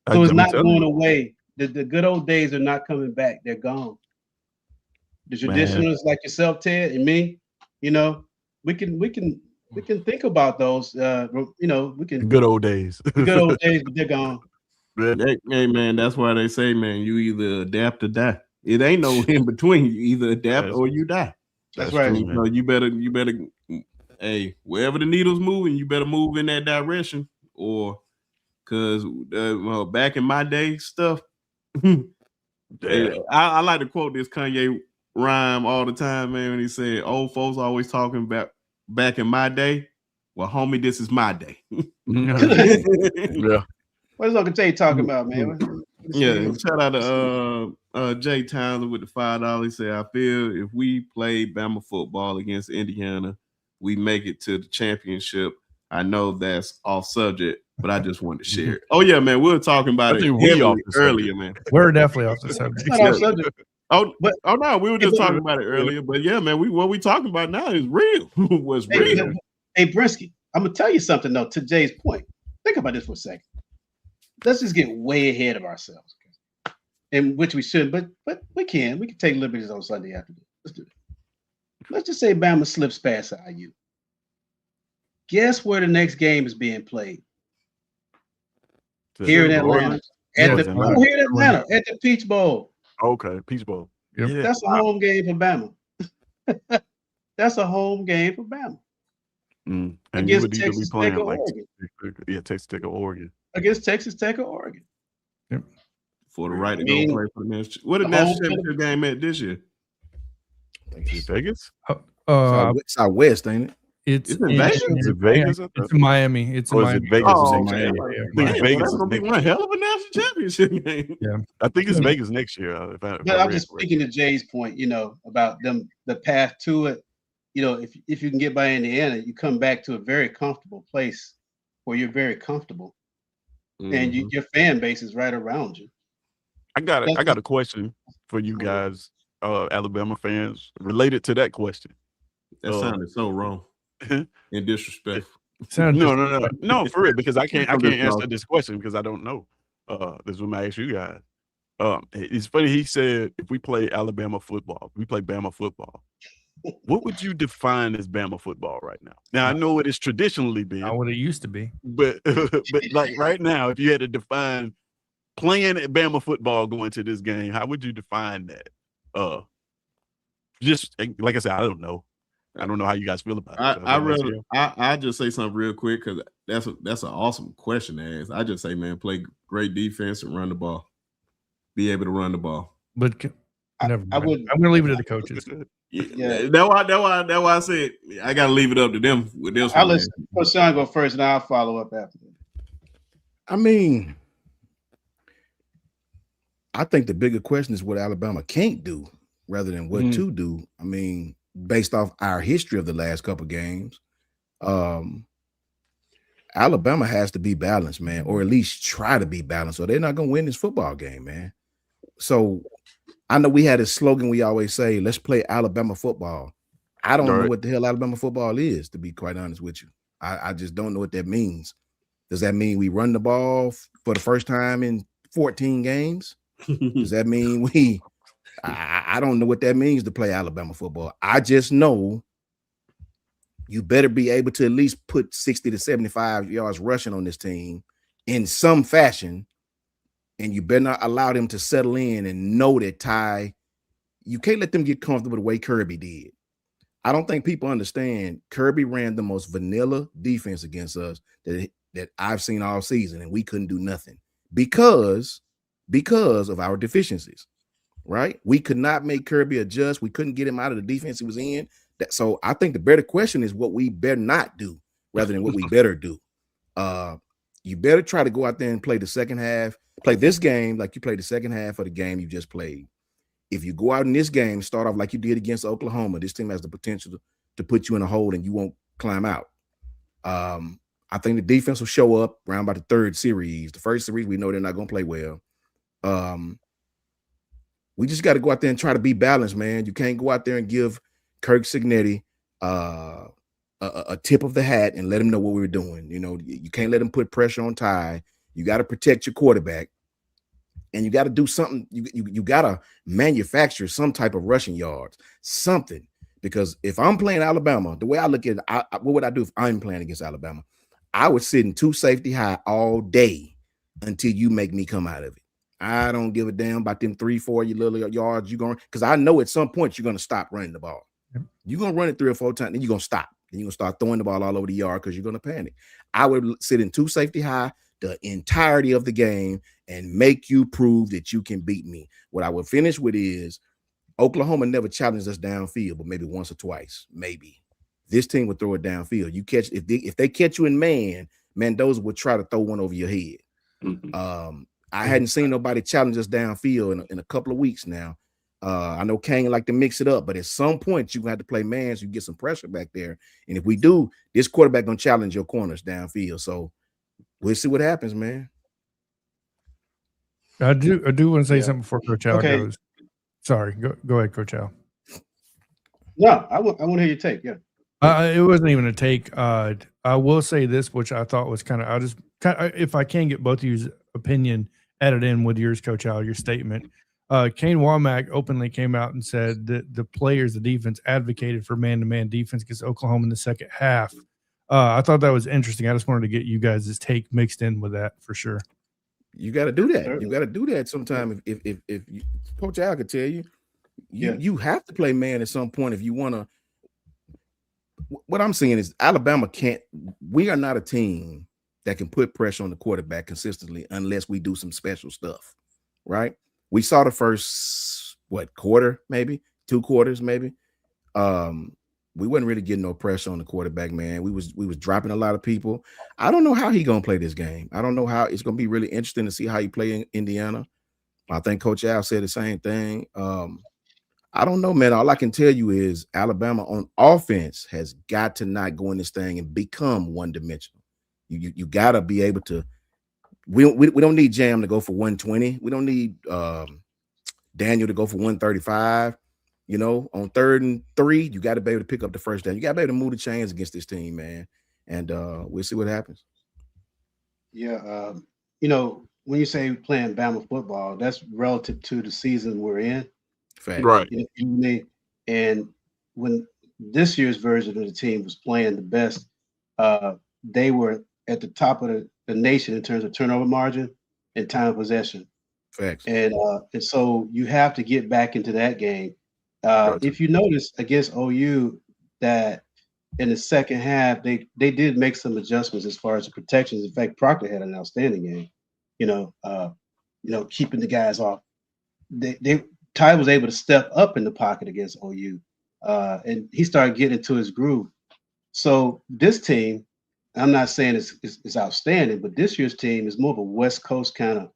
it's not going away. The good old days are not coming back. They're gone. The traditionalists like yourself, Ted, and me, we can think about those. We can good old days. The good old days, but they're gone. Hey man, that's why they say, man, you either adapt or die. It ain't no in between. You either adapt or you die. That's right. So you better, hey, wherever the needle's moving, you better move in that direction. Or because back in my day, stuff. I like to quote this Kanye rhyme all the time, man. When he said, "Old folks always talking about back in my day." Well, homie, this is my day. Yeah. What is Uncle Jay talking about, man? Yeah, shout out to Jay Townsend with the $5. He said, "I feel if we play Bama football against Indiana, we make it to the championship." I know that's off subject, but I just wanted to share it. Oh yeah, man, we were talking about it earlier, man. We're definitely off the subject. It's not off subject. No, we were just talking about it earlier. But yeah, man, what we talking about now is real. What's real? Hey, Brinsky, I'm gonna tell you something though. To Jay's point, think about this for a second. Let's just get way ahead of ourselves, in which we should, but we can take liberties on Sunday afternoon. Let's do it. Let's just say Bama slips past IU. Guess where the next game is being played? Here in Atlanta. Here in Atlanta at the Peach Bowl. Okay, Peach Bowl. Yep. Yeah. That's a home game for Bama. That's a home game for Bama. And against Texas Tech or Oregon. Texas Tech or Oregon. Against Texas Tech or Oregon. Yep. For the right to go play for the national. What the national championship game at this year? Vegas? Southwest, ain't it? It's in Vegas. Is it Vegas? It's in Miami. It's in Miami. Vegas? Oh, Miami. Vegas. That's gonna be one hell of a national championship game. Yeah, I think it's Vegas next year. I'm just speaking to Jay's point, about the path to it. If you can get by Indiana, you come back to a very comfortable place where you're very comfortable. and your fan base is right around you. I got a question for you guys, Alabama fans, related to that question. That sounded so wrong and disrespectful. No, for real, because I can't answer this question because I don't know. This is what I ask you guys. It's funny, he said if we play Alabama football, we play Bama football. What would you define as Bama football right now? Now I know it is traditionally been not what it used to be, but like right now, if you had to define playing at Bama football going to this game, how would you define that? Just like I said, I don't know. I don't know how you guys feel about it. I just say something real quick because that's an awesome question to ask. I just say, man, play great defense and run the ball. Be able to run the ball. But never mind. I'm going to leave it to the coaches. Yeah. That's why I said I got to leave it up to them with this. I'll let Shawn go first, and I'll follow up after that. I mean, I think the bigger question is what Alabama can't do rather than what to do. I mean, based off our history of the last couple of games, Alabama has to be balanced, man, or at least try to be balanced, or they're not going to win this football game, man. So I know we had a slogan we always say, let's play Alabama football. I don't know what the hell Alabama football is, to be quite honest with you. I just don't know what that means. Does that mean we run the ball for the first time in 14 games? Does that mean I don't know what that means to play Alabama football. I just know you better be able to at least put 60 to 75 yards rushing on this team in some fashion, and you better not allow them to settle in and know that Ty, you can't let them get comfortable the way Kirby did. I don't think people understand Kirby ran the most vanilla defense against us that I've seen all season, and we couldn't do nothing because of our deficiencies, right? We could not make Kirby adjust. We couldn't get him out of the defense he was in. So I think the better question is what we better not do rather than what we better do. You better try to go out there and play the second half, play this game like you played the second half of the game you just played. If you go out in this game, start off like you did against Oklahoma, this team has the potential to put you in a hole and you won't climb out. I think the defense will show up around by the third series. The first series, we know they're not going to play well. We just got to go out there and try to be balanced, man. You can't go out there and give Kirk Cignetti a tip of the hat and let him know what we were doing. You know, you can't let him put pressure on Ty. You got to protect your quarterback, and you got to do something. You got to manufacture some type of rushing yards, something. Because if I'm playing Alabama, the way I look at it, what would I do if I'm playing against Alabama? I would sit in 2 safety high all day until you make me come out of it. I don't give a damn about them 3-4 little yards you're going, because I know at some point you're going to stop running the ball. You're going to run it 3 or 4 times, then you're going to stop. Then you're going to start throwing the ball all over the yard because you're going to panic. I would sit in 2 safety high the entirety of the game and make you prove that you can beat me. What I would finish with is Oklahoma never challenged us downfield, but maybe once or twice, maybe. This team would throw it downfield. You catch if they catch you in man, Mendoza would try to throw one over your head. I hadn't seen nobody challenge us downfield in a couple of weeks now. I know Kane like to mix it up, but at some point you have to play man so you get some pressure back there. And if we do, this quarterback gonna challenge your corners downfield. So we'll see what happens, man. I do want to say something before Coach Al goes. Sorry, go ahead, Coach Al. No, I want to hear your take. Yeah. It wasn't even a take. I will say this, which I thought was kind of, if I can get both of you's opinion added in with yours, Coach Al, your statement. Kane Womack openly came out and said that the players, the defense, advocated for man-to-man defense against Oklahoma in the second half. I thought that was interesting. I just wanted to get you guys' take mixed in with that for sure. You got to do that. You got to do that sometime. If you, Coach Al could tell you, you have to play man at some point if you want to. What I'm saying is Alabama can't. We are not a team that can put pressure on the quarterback consistently unless we do some special stuff, right? We saw the first quarter, maybe 2 quarters, maybe. We wasn't really getting no pressure on the quarterback, man. We was dropping a lot of people. I don't know how he gonna play this game. I don't know how. It's gonna be really interesting to see how he play in Indiana. I think Coach Al said the same thing. I don't know, man. All I can tell you is Alabama on offense has got to not go in this thing and become one-dimensional. You got to be able to we don't need Jam to go for 120. We don't need Daniel to go for 135. You know, on 3rd and 3, you got to be able to pick up the first down. You got to be able to move the chains against this team, man. And we'll see what happens. Yeah, you know, when you say playing Bama football, that's relative to the season we're in. Fact. Right. You know what I mean? And when this year's version of the team was playing the best, they were at the top of the nation in terms of turnover margin and time of possession. Facts. And so you have to get back into that game. Gotcha. If you notice against OU that in the second half they did make some adjustments as far as the protections. In fact, Proctor had an outstanding game. You know, keeping the guys off. Ty was able to step up in the pocket against OU, and he started getting into his groove. So this team, I'm not saying it's outstanding, but this year's team is more of a West Coast kind of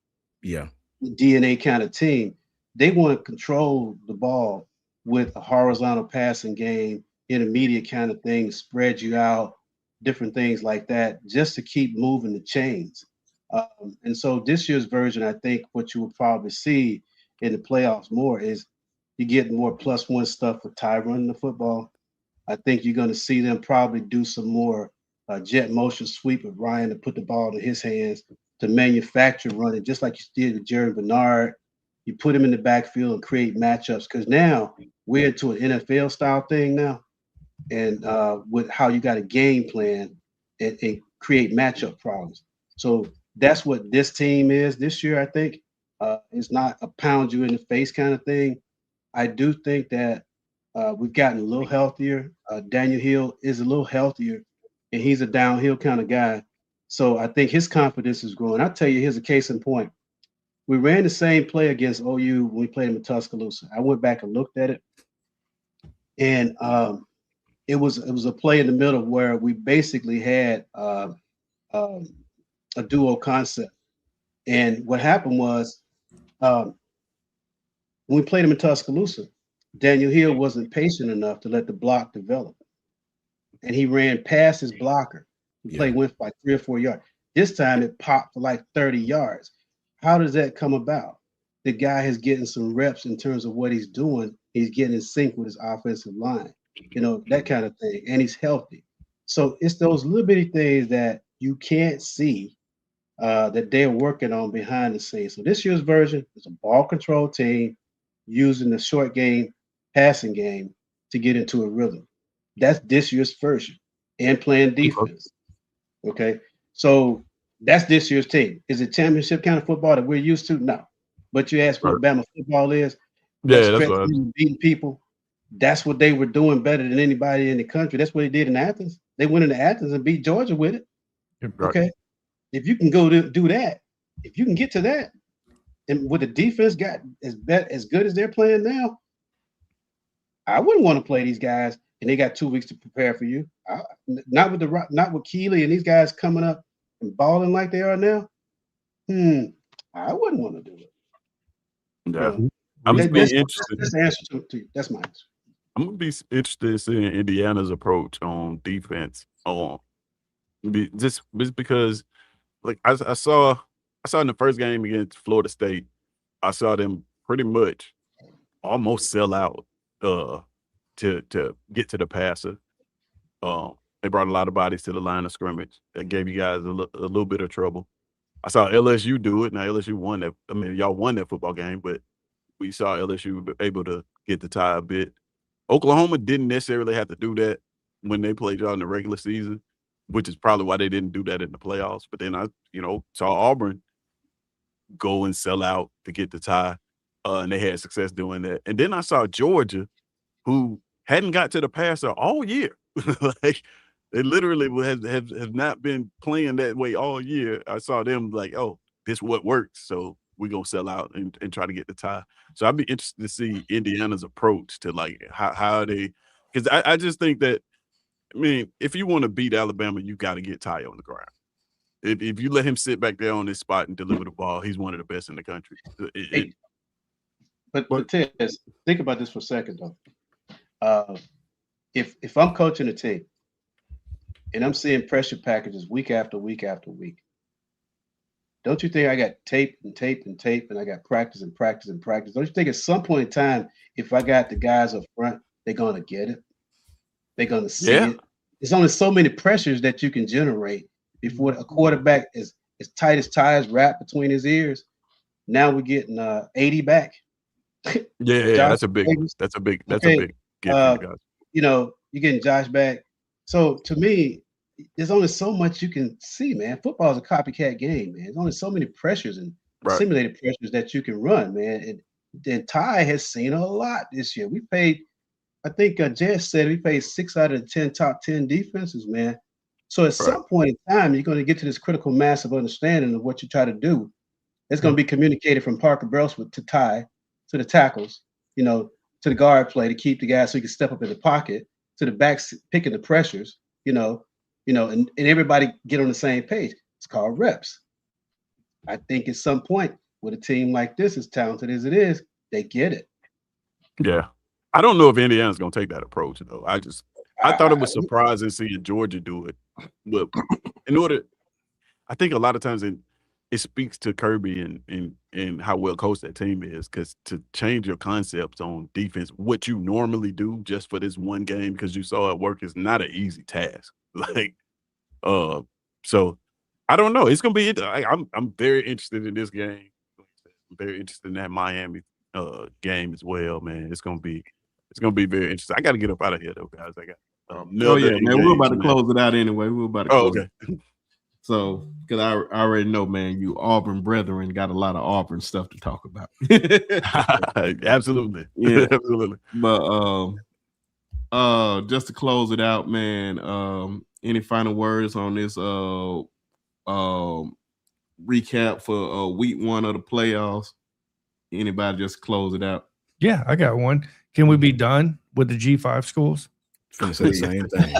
DNA kind of team. They want to control the ball with a horizontal passing game, intermediate kind of thing, spread you out, different things like that, just to keep moving the chains. And so this year's version, I think what you will probably see in the playoffs more is you get more +1 stuff with Ty running the football. I think you're going to see them probably do some more jet motion sweep with Ryan to put the ball in his hands to manufacture running, just like you did with Jerry Bernard. You put him in the backfield and create matchups because now we're into an NFL style thing now, and with how you got a game plan and create matchup problems. So that's what this team is this year. I think it's not a pound you in the face kind of thing. I do think that we've gotten a little healthier. Daniel Hill is a little healthier, and he's a downhill kind of guy. So I think his confidence is growing. I'll tell you, here's a case in point. We ran the same play against OU when we played him in Tuscaloosa. I went back and looked at it, and it was a play in the middle where we basically had a duo concept. And what happened was when we played him in Tuscaloosa, Daniel Hill wasn't patient enough to let the block develop. And he ran past his blocker. The play went by 3 or 4 yards. This time it popped for like 30 yards. How does that come about? The guy is getting some reps in terms of what he's doing. He's getting in sync with his offensive line, you know, that kind of thing. And he's healthy. So it's those little bitty things that you can't see that they're working on behind the scenes. So this year's version is a ball control team using the short game, passing game to get into a rhythm. That's this year's version and playing defense. Okay. So that's this year's team. Is it championship kind of football that we're used to? No. But you ask what Bama football is. Yeah, that's what beating people. That's what they were doing better than anybody in the country. That's what they did in Athens. They went into Athens and beat Georgia with it. Okay. If you can go to do that, if you can get to that, and with the defense got as good as they're playing now, I wouldn't want to play these guys, and they got 2 weeks to prepare for you. Not with Keeley and these guys coming up and balling like they are now. I wouldn't want to do it. Yeah, I'm gonna be interested. That's the answer to you. That's my answer. I'm gonna be interested in seeing Indiana's approach on defense. Just because, like I saw in the first game against Florida State, I saw them pretty much almost sell out to get to the passer. They brought a lot of bodies to the line of scrimmage. That gave you guys a little bit of trouble. I saw LSU do it. Now LSU won that. I mean, y'all won that football game, but we saw LSU able to get the tie a bit. Oklahoma didn't necessarily have to do that when they played y'all in the regular season, which is probably why they didn't do that in the playoffs. But then I, saw Auburn go and sell out to get the tie, and they had success doing that. And then I saw Georgia, who hadn't got to the passer all year. Like, they literally have not been playing that way all year. I saw them like, oh, this what works, so we're going to sell out and try to get the tie. So I'd be interested to see Indiana's approach to, like, how they – because I just think that, I mean, if you want to beat Alabama, you got to get Ty on the ground. If you let him sit back there on this spot and deliver the ball, he's one of the best in the country. But Tez, think about this for a second, though. If I'm coaching a team and I'm seeing pressure packages week after week after week, don't you think I got tape and tape and tape, and I got practice and practice and practice? Don't you think at some point in time, if I got the guys up front, they're gonna get it? They're gonna see it. There's only so many pressures that you can generate before a quarterback is as tight as ties wrapped between his ears. Now we're getting 80 back. Yeah, that's a big one. That's a big get for you guys. You know, you're getting Josh back. So to me, there's only so much you can see, man. Football is a copycat game, man. There's only so many pressures and simulated pressures that you can run, man. And Ty has seen a lot this year. We paid, I think Jess said we paid 6 out of the 10 top 10 defenses, man. So at some point in time, you're going to get to this critical mass of understanding of what you try to do. It's going to be communicated from Parker Brelswood to Ty, to the tackles, you know, to the guard play to keep the guy so he can step up in the pocket, to the backs picking the pressures, and everybody get on the same page. It's called reps. I think at some point with a team like this, as talented as it is, they get it. Yeah. I don't know if Indiana's going to take that approach, though. I thought it was surprising seeing Georgia do it. But I think a lot of times it speaks to Kirby and how well coached that team is, because to change your concepts on defense, what you normally do just for this one game because you saw it work, is not an easy task. So I don't know. It's gonna be. I'm very interested in this game. I'm very interested in that Miami game as well, man. It's gonna be very interesting. I got to get up out of here though, guys. I got. Man, we're about to close it out anyway. We're about to close. Okay. So, because I already know, man, you Auburn brethren got a lot of Auburn stuff to talk about. Absolutely. Yeah. Absolutely. But just to close it out, man, any final words on this recap for week 1 of the playoffs? Anybody just close it out? Yeah, I got one. Can we be done with the G5 schools? I'm gonna say the same thing.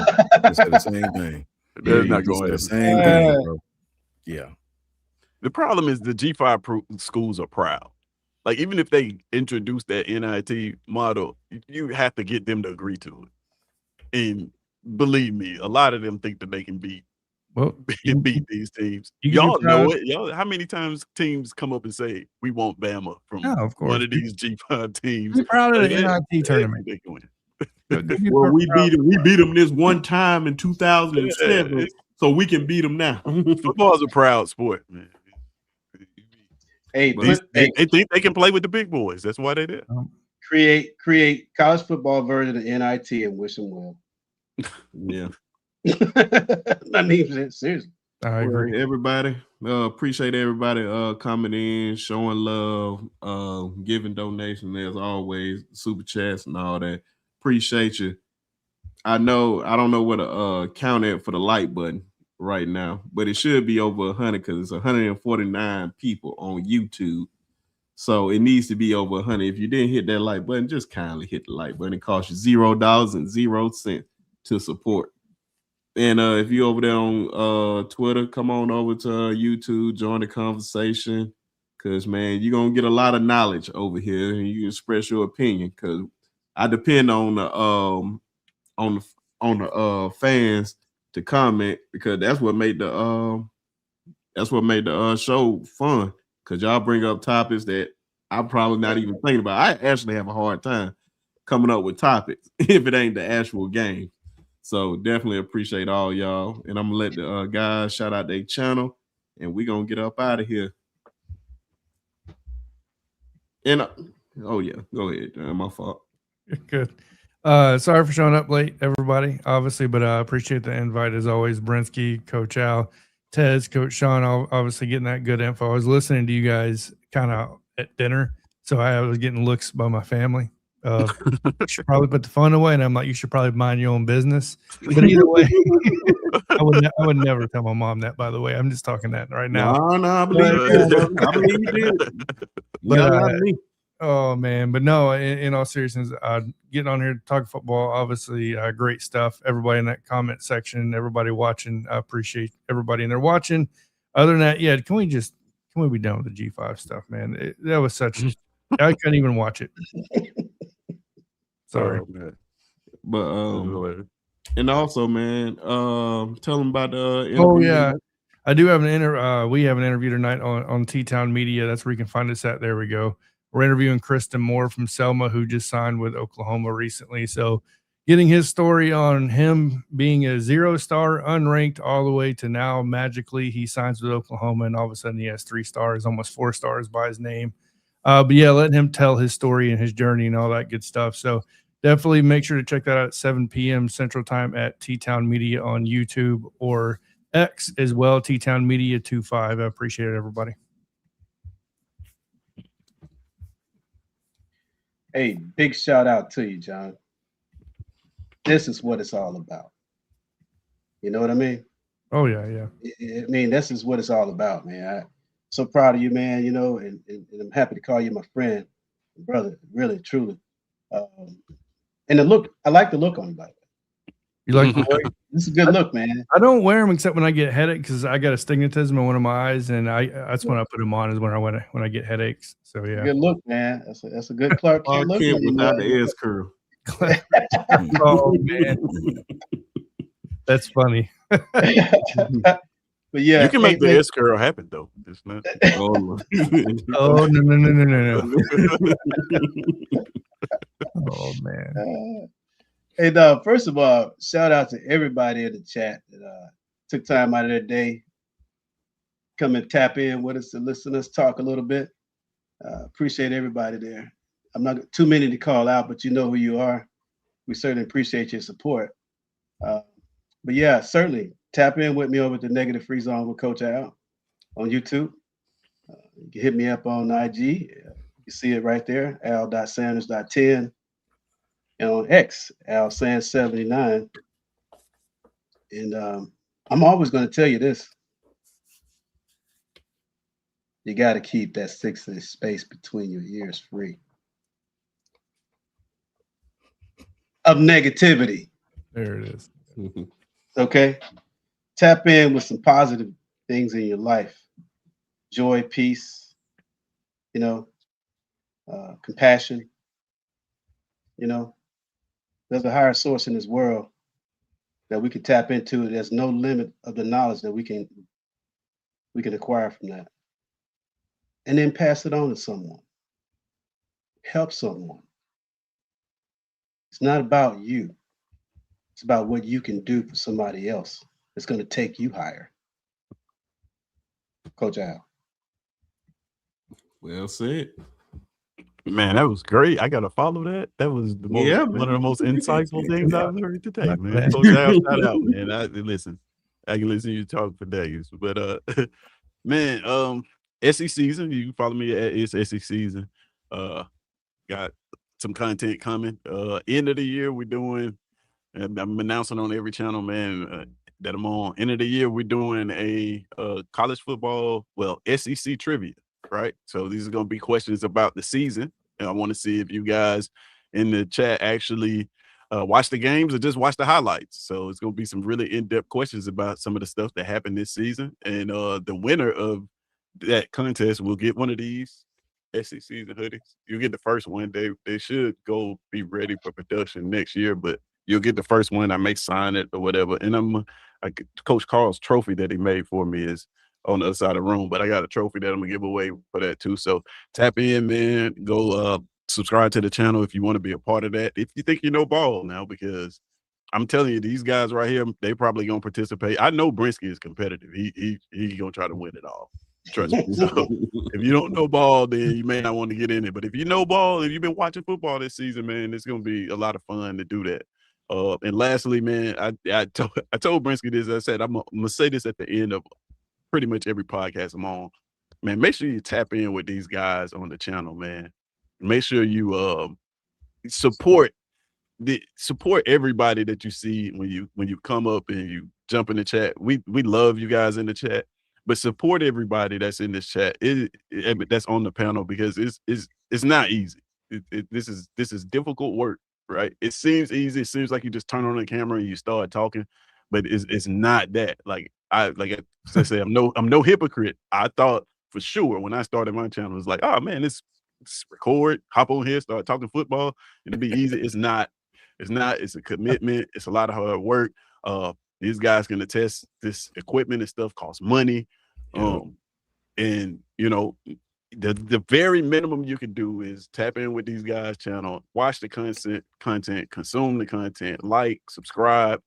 Say the same thing. They're not going the same thing, bro. Yeah. The problem is the G5 schools are proud. Like, even if they introduce that NIT model, you have to get them to agree to it. And believe me, a lot of them think that they can beat these teams. Y'all know it. Y'all, how many times teams come up and say, we want Bama from one of these G5 teams? Be proud of the NIT tournament. They win. Well, we beat them this one time in 2007, so we can beat them now. Football is a proud sport, man. Hey, they think they can play with the big boys. That's why they did. Create college football version of NIT and wish them well. Yeah. I mean, seriously. I agree. Everybody, appreciate everybody coming in, showing love, giving donations as always, super chats and all that. Appreciate you. I don't know what to count at for the like button right now, but it should be over 100 because it's 149 people on YouTube. So it needs to be over 100. If you didn't hit that like button, just kindly hit the like button. It costs you $0.00 to support. And if you're over there on Twitter, come on over to YouTube, join the conversation, because, man, you're going to get a lot of knowledge over here, and you can express your opinion, because I depend on the fans to comment, because that's what made the show fun, because y'all bring up topics that I'm probably not even thinking about. I actually have a hard time coming up with topics if it ain't the actual game. So definitely appreciate all y'all. And I'm going to let the guys shout out their channel, and we're going to get up out of here. And, oh, yeah, go ahead. My fault. Good. Sorry for showing up late, everybody, obviously, but I appreciate the invite as always. Brinsky, Coach Al, Tez, Coach Shawn, obviously getting that good info. I was listening to you guys kind of at dinner, so I was getting looks by my family. You should probably put the phone away, and I'm like, you should probably mind your own business. But either way, I would never tell my mom that. By the way, I'm just talking that right now. No, I believe you. I believe you did. But oh man, but no. In all seriousness, getting on here to talk football, obviously, great stuff. Everybody in that comment section, everybody watching, I appreciate everybody in there watching. Other than that, yeah, can we be done with the G5 stuff, man? That was such. I couldn't even watch it. Sorry, but and also, man, tell them about the oh yeah, I do have we have an interview tonight on TownMedia. That's where you can find us at. There we go. We're interviewing Kristen Moore from Selma, who just signed with Oklahoma recently. So getting his story on him being a 0-star, unranked, all the way to now magically he signs with Oklahoma, and all of a sudden he has 3 stars, almost 4 stars by his name. But yeah, letting him tell his story and his journey and all that good stuff. So definitely make sure to check that out at 7 p.m. Central Time at TownMedia on YouTube or X as well, TownMedia 25. I appreciate it, everybody. Hey, big shout out to you, John. This is what it's all about. You know what I mean? Oh, yeah. I mean, this is what it's all about, man. I'm so proud of you, man, you know, and I'm happy to call you my friend, brother, really, truly. And the look, I like the look on you, by the way. You like the way? This is a good look, man. I don't wear them except when I get headache because I got astigmatism in one of my eyes, and that's when I put them on is when I get headaches. So yeah, good look, man. That's a good Clark Kent look. Without the S curl. Oh man, that's funny. But yeah, you can make the S curl happen though. It's not. Oh no. Oh man. Hey, first of all, shout out to everybody in the chat that took time out of their day, come and tap in with us and listen to us talk a little bit. Appreciate everybody there. I'm not too many to call out, but you know who you are. We certainly appreciate your support. But yeah, certainly tap in with me over at the Negative Free Zone with Coach Al on YouTube. You can hit me up on IG. You see it right there, al.sanders.10. And on X, alsand79. And I'm always going to tell you this. You got to keep that 6-inch space between your ears free of negativity. There it is. Okay? Tap in with some positive things in your life. Joy, peace, you know, compassion, you know. There's a higher source in this world that we can tap into. There's no limit of the knowledge that we can acquire from that. And then pass it on to someone. Help someone. It's not about you. It's about what you can do for somebody else. It's going to take you higher. Coach Al. Well said. Man, that was great. I gotta follow that. That was the most, one of the most insightful things I've heard today, man. Coach Al, shout out, man. I can listen to you talk for days. But man, SEC season. You can follow me at It's SEC season. Got some content coming. End of the year, we're doing, and I'm announcing on every channel, man, that I'm on. End of the year, we're doing a college football, SEC trivia. Right. So these are going to be questions about the season. And I want to see if you guys in the chat actually watch the games or just watch the highlights. So it's going to be some really in-depth questions about some of the stuff that happened this season. And the winner of that contest will get one of these SEC season hoodies. You get the first one. They should go be ready for production next year, but you'll get the first one. I may sign it or whatever. And Coach Karl's trophy that he made for me is on the other side of the room, but I got a trophy that I'm gonna give away for that too. So tap in, man. Go subscribe to the channel if you want to be a part of that. If you think you know ball now, because I'm telling you, these guys right here, they probably gonna participate. I know Brinsky is competitive. He gonna try to win it all. Trust me. So if you don't know ball, then you may not want to get in it. But if you know ball, if you've been watching football this season, man, it's gonna be a lot of fun to do that. And lastly, man, I told Brinsky this. I said I'm gonna say this at the end of pretty much every podcast I'm on. Man, make sure you tap in with these guys on the channel, man. Make sure you support everybody that you see when you come up and you jump in the chat. We love you guys in the chat, but support everybody that's in this chat. That's on the panel, because it's not easy. This is difficult work, right? It seems easy. It seems like you just turn on the camera and you start talking, but it's not that. Like I say, I'm no hypocrite. I thought for sure when I started my channel, it was like, oh man, it's record, hop on here, start talking football, it'll be easy. It's not. It's a commitment. It's a lot of hard work. These guys can attest this equipment and stuff costs money. And you know, the very minimum you can do is tap in with these guys' channel, watch the content, consume the content, like, subscribe.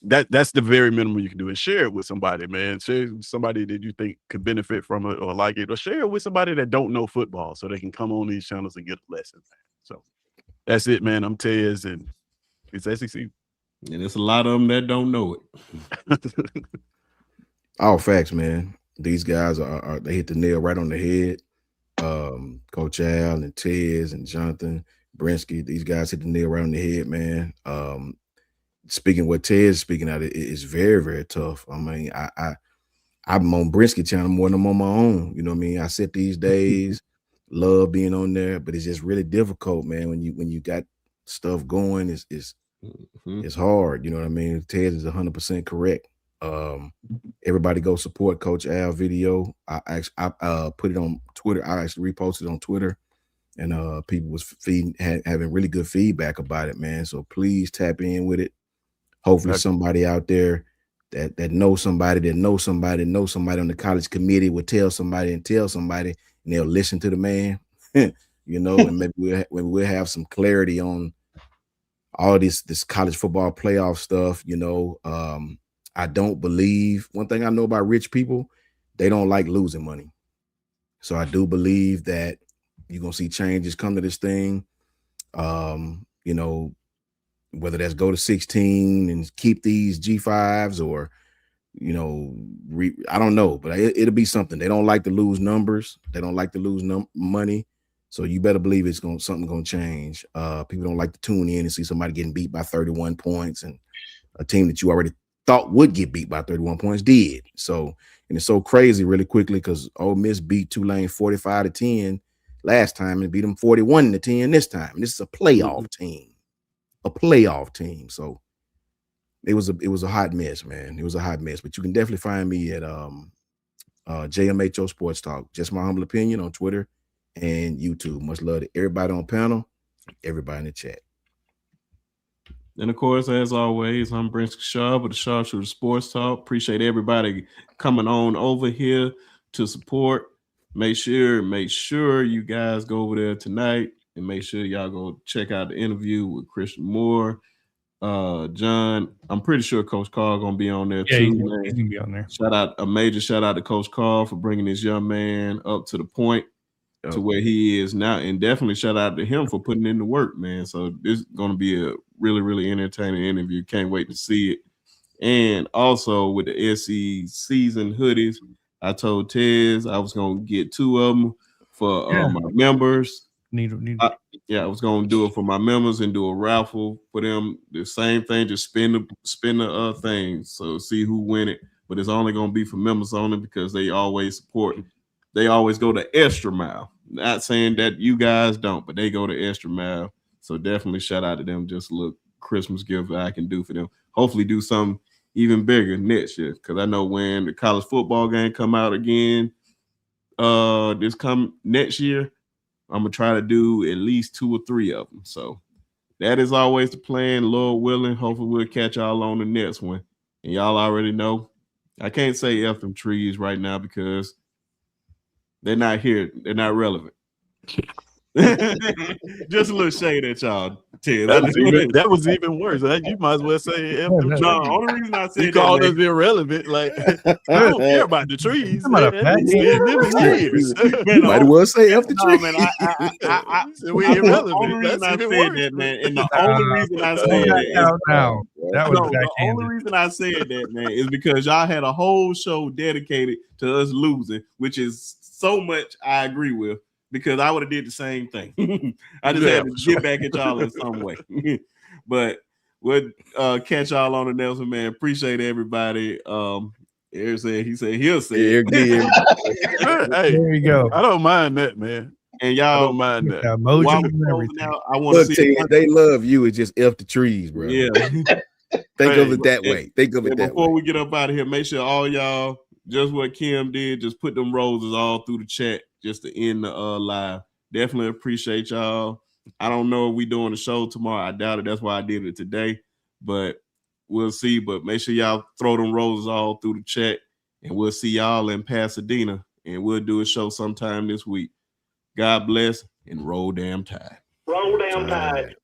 That's the very minimum you can do, and share it with somebody, man. Share it with somebody that you think could benefit from it or like it, or share it with somebody that don't know football so they can come on these channels and get a lesson. So that's it, man. I'm Tez, and it's SEC. And there's a lot of them that don't know it. All facts, man. These guys are they hit the nail right on the head. Coach Al and Tez and Jonathan Brinsky, these guys hit the nail right on the head, man. Speaking what Tez speaking out, it is very, very tough. I mean, I'm on Brinsky channel more than I'm on my own. You know what I mean? I sit these days, love being on there, but it's just really difficult, man. When you got stuff going, it's hard. You know what I mean? Tez is 100% correct. Everybody go support Coach Al video. I put it on Twitter. I actually reposted on Twitter, and people was having really good feedback about it, man. So please tap in with it. Hopefully somebody out there that knows somebody on the college committee will tell somebody, and they'll listen to the man. You know, and maybe we'll have some clarity on all this college football playoff stuff. You know, I don't believe, one thing I know about rich people, they don't like losing money. So I do believe that you're going to see changes come to this thing. You know, whether that's go to 16 and keep these G5s, or, you know, I don't know, but it'll be something. They don't like to lose numbers. They don't like to lose money. So you better believe something going to change. People don't like to tune in and see somebody getting beat by 31 points, and a team that you already thought would get beat by 31 points did. So, and it's so crazy really quickly because Ole Miss beat Tulane 45-10 last time and beat them 41-10 this time. And this is a playoff team. So it was a hot mess, man. It was a hot mess. But you can definitely find me at JMHO Sports Talk. Just my humble opinion on Twitter and YouTube. Much love to everybody on panel, everybody in the chat. And of course, as always, I'm Brinsky Sharpe with the Sharpe Shooter Sports Talk. Appreciate everybody coming on over here to support. Make sure you guys go over there tonight, and make sure y'all go check out the interview with Christian Moore. John, I'm pretty sure Coach Karl gonna be on there too. He's gonna be on there. A major shout out to Coach Karl for bringing this young man up to the point to where he is now, and definitely shout out to him for putting in the work, man. So this is going to be a really, really entertaining interview. Can't wait to see it. And also with the SE season hoodies, I told Tez I was going to get 2 of them for my members. I was going to do it for my members and do a raffle for them. The same thing, just spin the thing. So see who win it. But it's only going to be for members only because they always support. They always go the extra mile. Not saying that you guys don't, but they go the extra mile. So definitely shout out to them. Just a little Christmas gift I can do for them. Hopefully do something even bigger next year, because I know when the college football game come out again next year, I'm going to try to do at least 2 or 3 of them. So that is always the plan, Lord willing. Hopefully we'll catch y'all on the next one. And y'all already know, I can't say F them trees right now because they're not here. They're not relevant. Just a little shade at y'all, Ted. That was even worse. You might as well say F them trees. No, the only reason I said you called us irrelevant. Like, I don't care about the trees. You might as well say F the trees. Man, we irrelevant. The only reason I said that, man, and the only reason I said the only reason I said that, man, is because y'all had a whole show dedicated to us losing, which is so much I agree with. Because I would have did the same thing. I just had to get back at y'all in some way. But we'll catch y'all on the next one, man. Appreciate everybody. Eric said he'll say it. Hey, there you go. I don't mind that, man. And y'all I don't mind that. I want to see they love you. It's just F the trees, bro. Yeah. Think of it that way. Before we get up out of here, make sure all y'all, just what Kim did, just put them roses all through the chat just to end the live. Definitely appreciate y'all. I don't know if we doing the show tomorrow. I doubt it. That's why I did it today. But we'll see. But make sure y'all throw them roses all through the chat, and we'll see y'all in Pasadena, and we'll do a show sometime this week. God bless and roll damn tide. Roll damn tide.